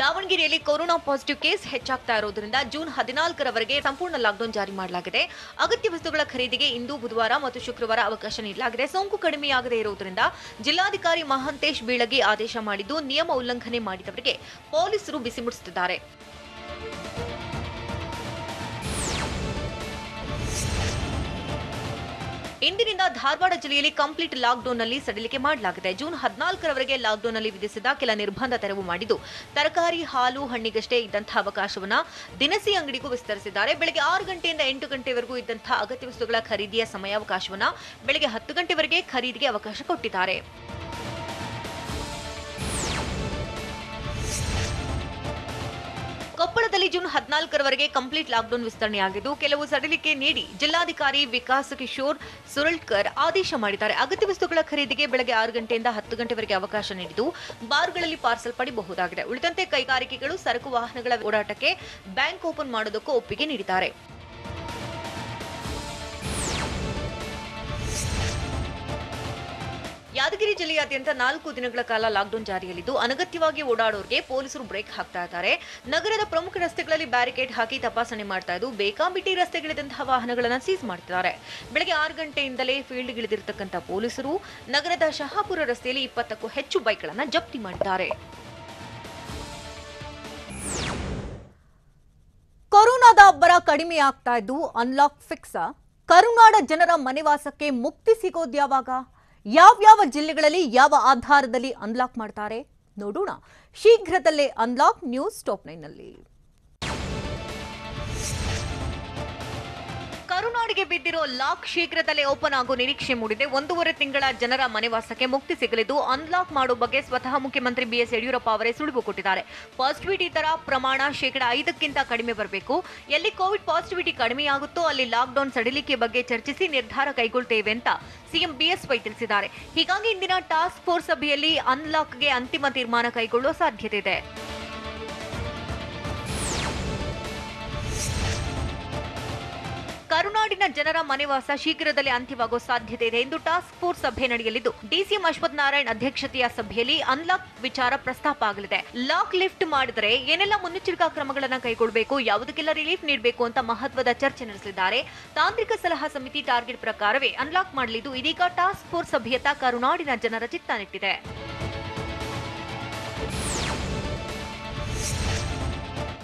ದಾವಣಗೆರೆಯಲ್ಲಿ ಕೊರೋನಾ ಪಾಸಿಟಿವ್ ಕೇಸ್ ಹೆಚ್ಚಾಗ್ತಾ ಇರೋದ್ರಿಂದ ಜೂನ್ 14ರವರೆಗೆ ಸಂಪೂರ್ಣ ಲಾಕ್ಡೌನ್ ಜಾರಿ ಮಾಡಲಾಗಿದೆ. ಅಗತ್ಯ ವಸ್ತುಗಳ ಖರೀದಿಗೆ ಇಂದು, ಬುಧವಾರ ಮತ್ತು ಶುಕ್ರವಾರ ಅವಕಾಶ ನೀಡಲಾಗಿದೆ. ಸೋಂಕು ಕಡಿಮೆಯಾಗದೇ ಇರುವುದರಿಂದ ಜಿಲ್ಲಾಧಿಕಾರಿ ಮಹಾಂತೇಶ್ ಬೀಳಗಿ ಆದೇಶ ಮಾಡಿದ್ದು ನಿಯಮ ಉಲ್ಲಂಘನೆ ಮಾಡಿದವರಿಗೆ ಪೊಲೀಸರು ಬಿಸಿ ಮುಟ್ಟಿಸುತ್ತಿದ್ದಾರೆ. ಇಂದಿನಿಂದ ಧಾರವಾಡ ಜಿಲ್ಲೆಯಲ್ಲಿ ಕಂಪ್ಲೀಟ್ ಲಾಕ್ಡೌನ್ನಲ್ಲಿ ಸಡಿಲಿಕೆ ಮಾಡಲಾಗಿದೆ. ಜೂನ್ 14ರವರೆಗೆ ಲಾಕ್ಡೌನ್ನಲ್ಲಿ ವಿಧಿಸಿದ ಕೆಲ ನಿರ್ಬಂಧ ತೆರವು ಮಾಡಿದ್ದು ತರಕಾರಿ, ಹಾಲು, ಹಣ್ಣಿಗಷ್ಟೇ ಇದ್ದಂತಹ ಅವಕಾಶವನ್ನು ದಿನಸಿ ಅಂಗಡಿಗೂ ವಿಸ್ತರಿಸಿದ್ದಾರೆ. ಬೆಳಗ್ಗೆ 6 ಗಂಟೆಯಿಂದ 8 ಗಂಟೆವರೆಗೂ ಇದ್ದಂತಹ ಅಗತ್ಯ ವಸ್ತುಗಳ ಖರೀದಿಯ ಸಮಯಾವಕಾಶವನ್ನು ಬೆಳಗ್ಗೆ 10 ಗಂಟೆವರೆಗೆ ಖರೀದಿಗೆ ಅವಕಾಶ ಕೊಟ್ಟಿದ್ದಾರೆ. ಕೊಪ್ಪಳದಲ್ಲಿ ಜೂನ್ 14ರವರೆಗೆ ಕಂಪ್ಲೀಟ್ ಲಾಕ್ಡೌನ್ ವಿಸ್ತರಣೆಯಾಗಿದ್ದು ಕೆಲವು ಸಡಿಲಿಕೆ ನೀಡಿ ಜಿಲ್ಲಾಧಿಕಾರಿ ವಿಕಾಸ್ ಕಿಶೋರ್ ಸುರಳ್ಕರ್ ಆದೇಶ ಮಾಡಿದ್ದಾರೆ. ಅಗತ್ಯ ವಸ್ತುಗಳ ಖರೀದಿಗೆ ಬೆಳಗ್ಗೆ 6 ಗಂಟೆಯಿಂದ 10 ಗಂಟೆವರೆಗೆ ಅವಕಾಶ ನೀಡಿದ್ದು ಬಾರ್ಗಳಲ್ಲಿ ಪಾರ್ಸಲ್ ಪಡೆಯಬಹುದಾಗಿದೆ. ಉಳಿದಂತೆ ಕೈಗಾರಿಕೆಗಳು, ಸರಕು ವಾಹನಗಳ ಓಡಾಟಕ್ಕೆ ಬ್ಯಾಂಕ್ ಓಪನ್ ಮಾಡೋದಕ್ಕೂ ಒಪ್ಪಿಗೆ ನೀಡಿದ್ದಾರೆ. ಯಾದಗಿರಿ ಜಿಲ್ಲೆಯಾದ್ಯಂತ 4 ದಿನಗಳ ಕಾಲ ಲಾಕ್ಡೌನ್ ಜಾರಿಯಲ್ಲಿದ್ದು ಅನಗತ್ಯವಾಗಿ ಓಡಾಡೋರಿಗೆ ಪೊಲೀಸರು ಬ್ರೇಕ್ ಹಾಕ್ತಾ ಇದ್ದಾರೆ. ನಗರದ ಪ್ರಮುಖ ರಸ್ತೆಗಳಲ್ಲಿ ಬ್ಯಾರಿಕೇಡ್ ಹಾಕಿ ತಪಾಸಣೆ ಮಾಡ್ತಾ ಇದ್ದು ಬೇಕಾಬಿಟ್ಟಿ ರಸ್ತೆಗಳಿದಂತಹ ವಾಹನಗಳನ್ನು ಸೀಸ್ ಮಾಡ್ತಿದ್ದಾರೆ. ಬೆಳಗ್ಗೆ 6 ಗಂಟೆಯಿಂದಲೇ ಫೀಲ್ಡ್ಗಿಳಿದಿರತಕ್ಕಂಥ ಪೊಲೀಸರು ನಗರದ ಶಹಾಪುರ ರಸ್ತೆಯಲ್ಲಿ 20ಕ್ಕೂ ಹೆಚ್ಚು ಬೈಕ್ಗಳನ್ನು ಜಪ್ತಿ ಮಾಡಿದ್ದಾರೆ. ಕೊರೋನಾದ ಅಬ್ಬರ ಕಡಿಮೆಯಾಗ್ತಾ ಇದ್ದು ಅನ್ಲಾಕ್ ಫಿಕ್ಸ್. ಕರುನಾಡ ಜನರ ಮನೆವಾಸಕ್ಕೆ ಮುಕ್ತಿ ಸಿಗೋದ್ಯಾವಾಗ? ಯಾವ್ಯಾವ ಜಿಲ್ಲೆಗಳಲ್ಲಿ ಯಾವ ಆಧಾರದಲ್ಲಿ ಅನ್ಲಾಕ್ ಮಾಡ್ತಾರೆ ನೋಡೋಣ. ಶೀಘ್ರದಲ್ಲೇ ಅನ್ಲಾಕ್. ನ್ಯೂಸ್ ಟಾಪ್ 9ನಲ್ಲಿ ಕರುನಾಡಿಗೆ ಬಿದ್ದಿರೋ ಲಾಕ್ ಶೀಘ್ರದಲ್ಲೇ ಓಪನ್ ಆಗೋ ನಿರೀಕ್ಷೆ ಮೂಡಿದೆ. 1.5 ತಿಂಗಳ ಜನರ ಮನೆವಾಸಕ್ಕೆ ಮುಕ್ತಿ ಸಿಗಲಿದ್ದು ಅನ್ಲಾಕ್ ಮಾಡೋ ಬಗ್ಗೆ ಸ್ವತಃ ಮುಖ್ಯಮಂತ್ರಿ ಬಿಎಸ್ ಯಡಿಯೂರಪ್ಪ ಅವರೇ ಸುಳಿವು ಕೊಟ್ಟಿದ್ದಾರೆ. ಪಾಸಿಟಿವಿಟಿ ದರ ಪ್ರಮಾಣ 5% ಕಡಿಮೆ ಬರಬೇಕು. ಎಲ್ಲಿ ಕೋವಿಡ್ ಪಾಸಿಟಿವಿಟಿ ಕಡಿಮೆಯಾಗುತ್ತೋ ಅಲ್ಲಿ ಲಾಕ್ಡೌನ್ ಸಡಿಲಿಕೆ ಬಗ್ಗೆ ಚರ್ಚಿಸಿ ನಿರ್ಧಾರ ಕೈಗೊಳ್ಳುತ್ತೇವೆ ಅಂತ ಸಿಎಂ ಬಿಎಸ್ವೈ ತಿಳಿಸಿದ್ದಾರೆ. ಹೀಗಾಗಿ ಇಂದಿನ ಟಾಸ್ಕ್ ಫೋರ್ಸ್ ಸಭೆಯಲ್ಲಿ ಅನ್ಲಾಕ್ಗೆ ಅಂತಿಮ ತೀರ್ಮಾನ ಕೈಗೊಳ್ಳುವ ಸಾಧ್ಯತೆ ಇದೆ. ಕರುನಾಡಿನ ಜನರ ಮನೆವಾಸ ಶೀಘ್ರದಲ್ಲೇ ಅಂತ್ಯವಾಗುವ ಸಾಧ್ಯತೆ ಇದೆ ಎಂದು ಟಾಸ್ಕ್ ಫೋರ್ಸ್ ಸಭೆ ನಡೆಯಲಿದ್ದು ಡಿಸಿಎಂ ಅಶ್ವಥ್ ನಾರಾಯಣ್ ಅಧ್ಯಕ್ಷತೆಯ ಸಭೆಯಲ್ಲಿ ಅನ್ಲಾಕ್ ವಿಚಾರ ಪ್ರಸ್ತಾಪ ಆಗಲಿದೆ. ಲಾಕ್ ಲಿಫ್ಟ್ ಮಾಡಿದರೆ ಏನೆಲ್ಲ ಮುನ್ನೆಚ್ಚರಿಕಾ ಕ್ರಮಗಳನ್ನು ಕೈಗೊಳ್ಳಬೇಕು, ಯಾವುದಕ್ಕೆಲ್ಲ ರಿಲೀಫ್ ನೀಡಬೇಕು ಅಂತ ಮಹತ್ವದ ಚರ್ಚೆ ನಡೆಸಲಿದ್ದಾರೆ. ತಾಂತ್ರಿಕ ಸಲಹಾ ಸಮಿತಿ ಟಾರ್ಗೆಟ್ ಪ್ರಕಾರವೇ ಅನ್ಲಾಕ್ ಮಾಡಲಿದ್ದು ಇದೀಗ ಟಾಸ್ಕ್ ಫೋರ್ಸ್ ಸಭೆಯತ್ತ ಕರುನಾಡಿನ ಜನರ ಚಿತ್ತ ನೆಟ್ಟಿದೆ.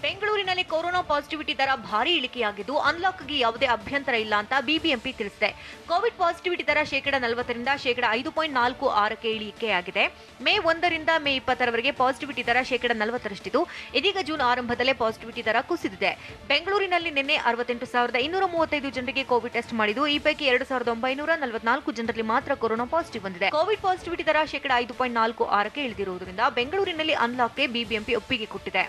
ಬೆಂಗಳೂರಿನಲ್ಲಿ ಕೊರೋನಾ ಪಾಸಿಟಿವಿಟಿ ದರ ಭಾರಿ ಇಳಿಕೆಯಾಗಿದ್ದು ಅನ್ಲಾಕ್ಗೆ ಯಾವುದೇ ಅಭ್ಯಂತರ ಇಲ್ಲ ಅಂತ ಬಿಬಿಎಂಪಿ ತಿಳಿಸಿದೆ. ಕೋವಿಡ್ ಪಾಸಿಟಿವಿಟಿ ದರ 40% ರಿಂದ 5.46ಕ್ಕೆ ಇಳಿಕೆಯಾಗಿದೆ. ಮೇ 1ರಿಂದ ಮೇ 20ರವರೆಗೆ ಪಾಸಿಟಿವಿಟಿ ದರ 40%ರಷ್ಟಿದ್ದು ಇದೀಗ ಜೂನ್ ಆರಂಭದಲ್ಲೇ ಪಾಸಿಟಿವಿಟಿ ದರ ಕುಸಿದಿದೆ. ಬೆಂಗಳೂರಿನಲ್ಲಿ ನಿನ್ನೆ 68,235 ಜನರಿಗೆ ಕೋವಿಡ್ ಟೆಸ್ಟ್ ಮಾಡಿದ್ದು ಈ ಪೈಕಿ 2,944 ಜನರಲ್ಲಿ ಮಾತ್ರ ಕೊರೋನಾ ಪಾಸಿಟಿವ್ ಬಂದಿದೆ. ಕೋವಿಡ್ ಪಾಸಿಟಿವಿಟಿ ದರ 5.46ಕ್ಕೆ ಇಳಿದಿರುವುದರಿಂದ ಬೆಂಗಳೂರಿನಲ್ಲಿ ಅನ್ಲಾಕ್ಗೆ ಬಿಬಿಎಂಪಿ ಒಪ್ಪಿಗೆ ಕೊಟ್ಟಿದೆ.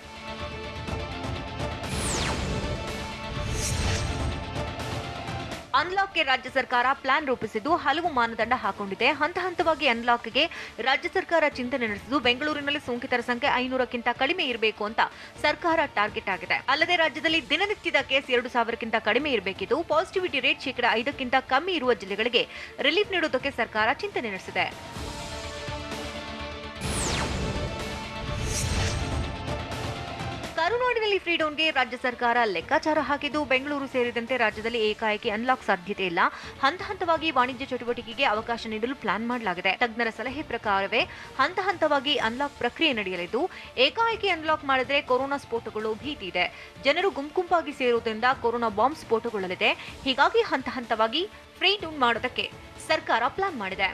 ಅನ್ಲಾಕ್ಗೆ ರಾಜ್ಯ ಸರ್ಕಾರ ಪ್ಲಾನ್ ರೂಪಿಸಿದ್ದು ಹಲವು ಮಾನದಂಡ ಹಾಕೊಂಡಿದೆ. ಹಂತ ಹಂತವಾಗಿ ಅನ್ಲಾಕ್ಗೆ ರಾಜ್ಯ ಸರ್ಕಾರ ಚಿಂತನೆ ನಡೆಸಿದ್ದು ಬೆಂಗಳೂರಿನಲ್ಲಿ ಸೋಂಕಿತರ ಸಂಖ್ಯೆ 500ಕ್ಕಿಂತ ಕಡಿಮೆ ಇರಬೇಕು ಅಂತ ಸರ್ಕಾರ ಟಾರ್ಗೆಟ್ ಆಗಿದೆ. ಅಲ್ಲದೆ ರಾಜ್ಯದಲ್ಲಿ ದಿನನಿತ್ಯದ ಕೇಸ್ 2,000ಕ್ಕಿಂತ ಕಡಿಮೆ ಇರಬೇಕಿದ್ದು ಪಾಸಿಟಿವಿಟಿ ರೇಟ್ 5%ಕ್ಕಿಂತ ಕಮ್ಮಿ ಇರುವ ಜಿಲ್ಲೆಗಳಿಗೆ ರಿಲೀಫ್ ನೀಡುವುದಕ್ಕೆ ಸರ್ಕಾರ ಚಿಂತನೆ ನಡೆಸಿದೆ. ಕರುನಾಡಿನಲ್ಲಿ ಫ್ರೀಡೌನ್ಗೆ ರಾಜ್ಯ ಸರ್ಕಾರ ಲೆಕ್ಕಾಚಾರ ಹಾಕಿದ್ದು ಬೆಂಗಳೂರು ಸೇರಿದಂತೆ ರಾಜ್ಯದಲ್ಲಿ ಏಕಾಏಕಿ ಅನ್ಲಾಕ್ ಸಾಧ್ಯತೆ ಇಲ್ಲ. ಹಂತ ಹಂತವಾಗಿ ವಾಣಿಜ್ಯ ಚಟುವಟಿಕೆಗೆ ಅವಕಾಶ ನೀಡಲು ಪ್ಲಾನ್ ಮಾಡಲಾಗಿದೆ. ತಜ್ಞರ ಸಲಹೆ ಪ್ರಕಾರವೇ ಹಂತ ಹಂತವಾಗಿ ಅನ್ಲಾಕ್ ಪ್ರಕ್ರಿಯೆ ನಡೆಯಲಿದ್ದು, ಏಕಾಏಕಿ ಅನ್ಲಾಕ್ ಮಾಡಿದ್ರೆ ಕೊರೋನಾ ಸ್ಫೋಟಗೊಳ್ಳುವ ಭೀತಿ ಇದೆ. ಜನರು ಗುಂಪಾಗಿ ಸೇರುವುದರಿಂದ ಕೊರೋನಾ ಬಾಂಬ್ ಸ್ಫೋಟಗೊಳ್ಳಲಿದೆ. ಹೀಗಾಗಿ ಹಂತ ಹಂತವಾಗಿ ಫ್ರೀಡೌನ್ ಮಾಡೋದಕ್ಕೆ ಸರ್ಕಾರ ಪ್ಲಾನ್ ಮಾಡಿದೆ.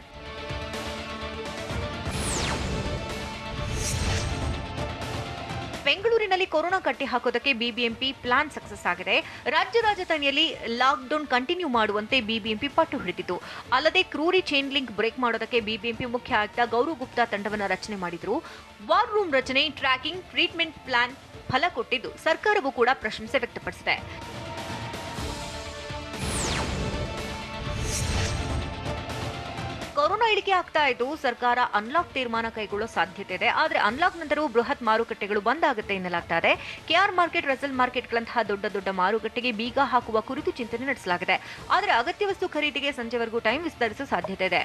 ಬೆಂಗಳೂರಿನಲ್ಲಿ ಕೊರೋನಾ ಕಟ್ಟಿ ಹಾಕೋದಕ್ಕೆ ಬಿಬಿಎಂಪಿ ಪ್ಲಾನ್ ಸಕ್ಸಸ್ ಆಗಿದೆ. ರಾಜ್ಯ ರಾಜಧಾನಿಯಲ್ಲಿ ಲಾಕ್ಡೌನ್ ಕಂಟಿನ್ಯೂ ಮಾಡುವಂತೆ ಬಿಬಿಎಂಪಿ ಪಟ್ಟು ಹಿಡಿದಿತ್ತು. ಅಲ್ಲದೆ ಕ್ರೂರಿ ಚೈನ್ ಲಿಂಕ್ ಬ್ರೇಕ್ ಮಾಡೋದಕ್ಕೆ ಬಿಬಿಎಂಪಿ ಮುಖ್ಯ ಆಯುಕ್ತ ಗೌರವ್ ಗುಪ್ತಾ ತಂಡವನ್ನು ರಚನೆ ಮಾಡಿದ್ರು. ವಾರ್ ರೂಮ್ ರಚನೆ, ಟ್ರ್ಯಾಕಿಂಗ್, ಟ್ರೀಟ್ಮೆಂಟ್ ಪ್ಲಾನ್ ಫಲ ಕೊಟ್ಟಿದ್ದು ಸರ್ಕಾರವೂ ಕೂಡ ಪ್ರಶಂಸೆ ವ್ಯಕ್ತಪಡಿಸಿದೆ. ಕೊರೋನಾ ಇಳಿಕೆ ಆಗ್ತಾ ಇದ್ದು ಸರ್ಕಾರ ಅನ್ಲಾಕ್ ತೀರ್ಮಾನ ಕೈಗೊಳ್ಳೋ ಸಾಧ್ಯತೆ ಇದೆ. ಆದರೆ ಅನ್ಲಾಕ್ ನಂತರವೂ ಬೃಹತ್ ಮಾರುಕಟ್ಟೆಗಳು ಬಂದ್ ಆಗುತ್ತೆ ಎನ್ನಲಾಗ್ತಾ ಇದೆ. ಕೆಆರ್ ಮಾರ್ಕೆಟ್, ರೆಸಲ್ ಮಾರ್ಕೆಟ್ಗಳಂತಹ ದೊಡ್ಡ ಮಾರುಕಟ್ಟೆಗೆ ಬೀಗ ಹಾಕುವ ಕುರಿತು ಚಿಂತನೆ ನಡೆಸಲಾಗಿದೆ. ಆದರೆ ಅಗತ್ಯ ವಸ್ತು ಖರೀದಿಗೆ ಸಂಜೆವರೆಗೂ ಟೈಮ್ ವಿಸ್ತರಿಸುವ ಸಾಧ್ಯತೆ ಇದೆ.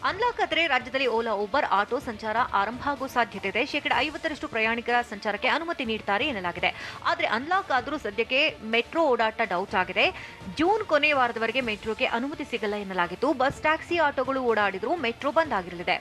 ಅನ್ಲಾಕ್ ಆದರೆ ರಾಜ್ಯದಲ್ಲಿ ಓಲಾ, ಊಬರ್, ಆಟೋ ಸಂಚಾರ ಆರಂಭ ಆಗೋ ಸಾಧ್ಯತೆ ಇದೆ. 50% ಪ್ರಯಾಣಿಕರ ಸಂಚಾರಕ್ಕೆ ಅನುಮತಿ ನೀಡುತ್ತಾರೆ ಎನ್ನಲಾಗಿದೆ. ಆದರೆ ಅನ್ಲಾಕ್ ಆದರೂ ಸದ್ಯಕ್ಕೆ ಮೆಟ್ರೋ ಓಡಾಟ ಡೌಟ್ ಆಗಿದೆ. ಜೂನ್ ಕೊನೆ ವಾರದವರೆಗೆ ಮೆಟ್ರೋಗೆ ಅನುಮತಿ ಸಿಗಲ್ಲ ಎನ್ನಲಾಗಿತ್ತು. ಬಸ್, ಟ್ಯಾಕ್ಸಿ, ಆಟೋಗಳು ಓಡಾಡಿದರೂ ಮೆಟ್ರೋ ಬಂದ್ ಆಗಿರಲಿದೆ.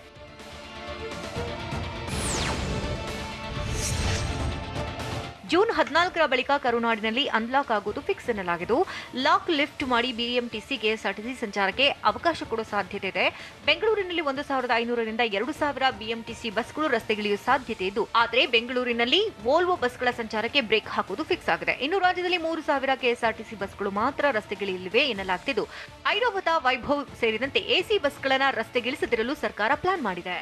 ಜೂನ್ 14ರ ಬಳಿಕ ಕರುನಾಡಿನಲ್ಲಿ ಅನ್ಲಾಕ್ ಆಗುವುದು ಫಿಕ್ಸ್ ಎನ್ನಲಾಗಿದ್ದು, ಲಾಕ್ ಲಿಫ್ಟ್ ಮಾಡಿ ಬಿಎಂಟಿಸಿ, ಕೆಎಸ್ಆರ್ಟಿಸಿ ಸಂಚಾರಕ್ಕೆ ಅವಕಾಶ ಕೊಡೋ ಸಾಧ್ಯತೆ ಇದೆ. ಬೆಂಗಳೂರಿನಲ್ಲಿ 1500ರಿಂದ 2000 ಬಿಎಂಟಿಸಿ ಬಸ್ಗಳು ರಸ್ತೆಗಿಳಿಯುವ ಸಾಧ್ಯತೆ ಇದ್ದು, ಆದರೆ ಬೆಂಗಳೂರಿನಲ್ಲಿ ವೋಲ್ವೋ ಬಸ್ಗಳ ಸಂಚಾರಕ್ಕೆ ಬ್ರೇಕ್ ಹಾಕುವುದು ಫಿಕ್ಸ್ ಆಗಿದೆ. ಇನ್ನು ರಾಜ್ಯದಲ್ಲಿ 3000 ಕೆಎಸ್ಆರ್ಟಿಸಿ ಬಸ್ಗಳು ಮಾತ್ರ ರಸ್ತೆಗಿಳಿಯಲಿವೆ ಎನ್ನಲಾಗ್ತಿದ್ದು, ಐರಾವತ, ವೈಭವ್ ಸೇರಿದಂತೆ ಎಸಿ ಬಸ್ಗಳನ್ನು ರಸ್ತೆಗಿಳಿಸದಿರಲು ಸರ್ಕಾರ ಪ್ಲಾನ್ ಮಾಡಿದೆ.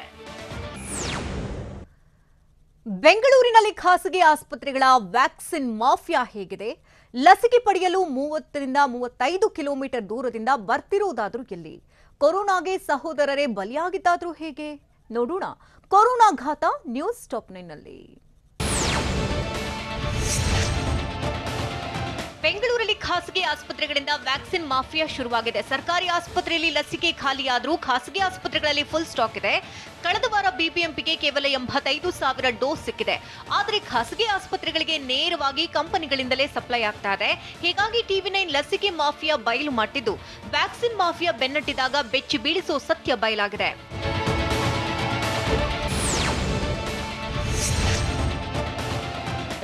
ಬೆಂಗಳೂರಿನಲ್ಲಿ ಖಾಸಗಿ ಆಸ್ಪತ್ರೆಗಳ ವ್ಯಾಕ್ಸಿನ್ ಮಾಫಿಯಾ ಹೇಗಿದೆ? ಲಸಿಕೆ ಪಡೆಯಲು 30ರಿಂದ 35 ಕಿಲೋಮೀಟರ್ ದೂರದಿಂದ ಬರ್ತಿರೋದಾದ್ರೂ ಎಲ್ಲಿ? ಕೊರೋನಾಗೆ ಸಹೋದರರೇ ಬಲಿಯಾಗಿದ್ದಾದ್ರೂ ಹೇಗೆ? ನೋಡೋಣ ಕೊರೋನಾ ಘಾತ ನ್ಯೂಸ್ ಟಾಪ್ 9ನಲ್ಲಿ. ಬೆಂಗಳೂರಲ್ಲಿ ಖಾಸಗಿ ಆಸ್ಪತ್ರೆಗಳಿಂದ ವ್ಯಾಕ್ಸಿನ್ ಮಾಫಿಯಾ ಶುರುವಾಗಿದೆ. ಸರ್ಕಾರಿ ಆಸ್ಪತ್ರೆಯಲ್ಲಿ ಲಸಿಕೆ ಖಾಲಿಯಾದರೂ ಖಾಸಗಿ ಆಸ್ಪತ್ರೆಗಳಲ್ಲಿ ಫುಲ್ ಸ್ಟಾಕ್ ಇದೆ. ಕಳೆದ ವಾರ ಬಿಬಿಎಂಪಿಗೆ ಕೇವಲ 85,000 ಡೋಸ್ ಸಿಕ್ಕಿದೆ. ಆದರೆ ಖಾಸಗಿ ಆಸ್ಪತ್ರೆಗಳಿಗೆ ನೇರವಾಗಿ ಕಂಪನಿಗಳಿಂದಲೇ ಸಪ್ಲೈ ಆಗ್ತಾ ಇದೆ. ಹೀಗಾಗಿ ಟಿವಿ9 ಲಸಿಕೆ ಮಾಫಿಯಾ ಬಯಲು ಮಾಡಿದ್ದು, ವ್ಯಾಕ್ಸಿನ್ ಮಾಫಿಯಾ ಬೆನ್ನಟ್ಟಿದಾಗ ಬೆಚ್ಚಿ ಬೀಳಿಸೋ ಸತ್ಯ ಬಯಲಾಗಿದೆ.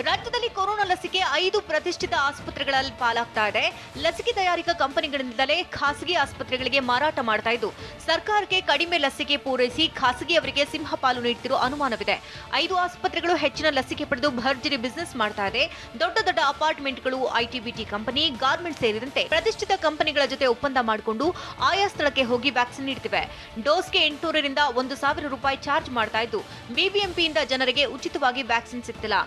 ರಾಜ್ಯದಲ್ಲಿ ಕೊರೋನಾ ಲಸಿಕೆ 5 ಪ್ರತಿಷ್ಠಿತ ಆಸ್ಪತ್ರೆಗಳಲ್ಲಿ ಪಾಲಾಗ್ತಾ ಇದೆ. ಲಸಿಕೆ ತಯಾರಿಕಾ ಕಂಪನಿಗಳಿಂದಲೇ ಖಾಸಗಿ ಆಸ್ಪತ್ರೆಗಳಿಗೆ ಮಾರಾಟ ಮಾಡ್ತಾ ಇದ್ದು, ಸರ್ಕಾರಕ್ಕೆ ಕಡಿಮೆ ಲಸಿಕೆ ಪೂರೈಸಿ ಖಾಸಗಿಯವರಿಗೆ ಸಿಂಹಪಾಲು ನೀಡುತ್ತಿರುವ ಅನುಮಾನವಿದೆ. 5 ಆಸ್ಪತ್ರೆಗಳು ಹೆಚ್ಚಿನ ಲಸಿಕೆ ಪಡೆದು ಭರ್ಜರಿ ಬಿಸಿನೆಸ್ ಮಾಡ್ತಾ ಇದೆ. ದೊಡ್ಡ ಅಪಾರ್ಟ್ಮೆಂಟ್ಗಳು, ಐಟಿ-ಬಿಟಿ ಕಂಪನಿ, ಗಾರ್ಮೆಂಟ್ ಸೇರಿದಂತೆ ಪ್ರತಿಷ್ಠಿತ ಕಂಪನಿಗಳ ಜೊತೆ ಒಪ್ಪಂದ ಮಾಡಿಕೊಂಡು ಆಯಾ ಸ್ಥಳಕ್ಕೆ ಹೋಗಿ ವ್ಯಾಕ್ಸಿನ್ ನೀಡುತ್ತಿವೆ. ಡೋಸ್ಗೆ 800ರಿಂದ 1,000 ರೂಪಾಯಿ ಚಾರ್ಜ್ ಮಾಡ್ತಾ ಇದ್ದು, ಬಿಬಿಎಂಪಿಯಿಂದ ಜನರಿಗೆ ಉಚಿತವಾಗಿ ವ್ಯಾಕ್ಸಿನ್ ಸಿಗ್ತಿಲ್ಲ.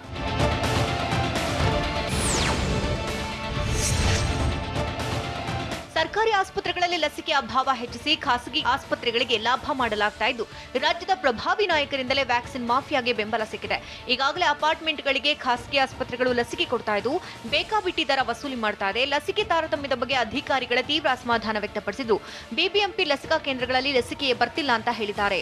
ಸರ್ಕಾರಿ ಆಸ್ಪತ್ರೆಗಳಲ್ಲಿ ಲಸಿಕೆ ಅಭಾವ ಹೆಚ್ಚಿಸಿ ಖಾಸಗಿ ಆಸ್ಪತ್ರೆಗಳಿಗೆ ಲಾಭ ಮಾಡಲಾಗ್ತಾ ಇದ್ದು, ರಾಜ್ಯದ ಪ್ರಭಾವಿ ನಾಯಕರಿಂದಲೇ ವ್ಯಾಕ್ಸಿನ್ ಮಾಫಿಯಾಗೆ ಬೆಂಬಲ ಸಿಕ್ಕಿದೆ. ಈಗಾಗಲೇ ಅಪಾರ್ಟ್ಮೆಂಟ್ಗಳಿಗೆ ಖಾಸಗಿ ಆಸ್ಪತ್ರೆಗಳು ಲಸಿಕೆ ಕೊಡ್ತಾ ಇದ್ದು, ಬೇಕಾಬಿಟ್ಟಿ ದರ ವಸೂಲಿ ಮಾಡ್ತಾ ಇದೆ. ಲಸಿಕೆ ತಾರತಮ್ಯದ ಬಗ್ಗೆ ಅಧಿಕಾರಿಗಳ ತೀವ್ರ ಅಸಮಾಧಾನ ವ್ಯಕ್ತಪಡಿಸಿದ್ದು, ಬಿಬಿಎಂಪಿ ಲಸಿಕಾ ಕೇಂದ್ರಗಳಲ್ಲಿ ಲಸಿಕೆ ಬರ್ತಿಲ್ಲ ಅಂತ ಹೇಳಿದ್ದಾರೆ.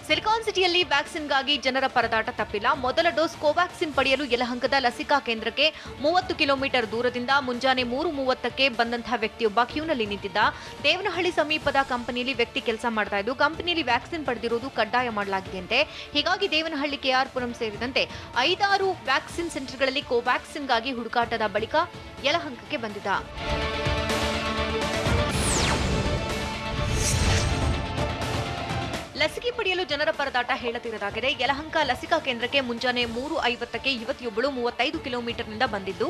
ಸಿಲಿಕಾನ್ ಸಿಟಿಯಲ್ಲಿ ವ್ಯಾಕ್ಸಿನ್ಗಾಗಿ ಜನರ ಪರದಾಟ ತಪ್ಪಿಲ್ಲ. ಮೊದಲ ಡೋಸ್ ಕೋವ್ಯಾಕ್ಸಿನ್ ಪಡೆಯಲು ಯಲಹಂಕದ ಲಸಿಕಾ ಕೇಂದ್ರಕ್ಕೆ 30 ಕಿಲೋಮೀಟರ್ ದೂರದಿಂದ ಮುಂಜಾನೆ 3:30ಕ್ಕೆ ಬಂದಂತಹ ವ್ಯಕ್ತಿಯೊಬ್ಬ ಕ್ಯೂನಲ್ಲಿ ನಿಂತಿದ್ದ. ದೇವನಹಳ್ಳಿ ಸಮೀಪದ ಕಂಪನಿಯಲ್ಲಿ ವ್ಯಕ್ತಿ ಕೆಲಸ ಮಾಡ್ತಾ ಇದ್ದು, ಕಂಪನಿಯಲ್ಲಿ ವ್ಯಾಕ್ಸಿನ್ ಪಡೆದಿರುವುದು ಕಡ್ಡಾಯ ಮಾಡಲಾಗಿದೆಯಂತೆ. ಹೀಗಾಗಿ ದೇವನಹಳ್ಳಿ, ಕೆಆರ್ಪುರಂ ಸೇರಿದಂತೆ 5-6 ವ್ಯಾಕ್ಸಿನ್ ಸೆಂಟರ್ಗಳಲ್ಲಿ ಕೋವ್ಯಾಕ್ಸಿನ್ಗಾಗಿ ಹುಡುಕಾಟದ ಬಳಿಕ ಯಲಹಂಕಕ್ಕೆ ಬಂದಿದ್ದ. ಲಸಿಕೆ ಪಡೆಯಲು ಜನರ ಪರದಾಟ ಹೇಳತಿರದಾಗಿದೆ. ಯಲಹಂಕ ಲಸಿಕಾ ಕೇಂದ್ರಕ್ಕೆ ಮುಂಜಾನೆ 3:50ಕ್ಕೆ ಯುವತಿಯೊಬ್ಬಳು 35 ಕಿಲೋಮೀಟರ್ನಿಂದ ಬಂದಿದ್ದು,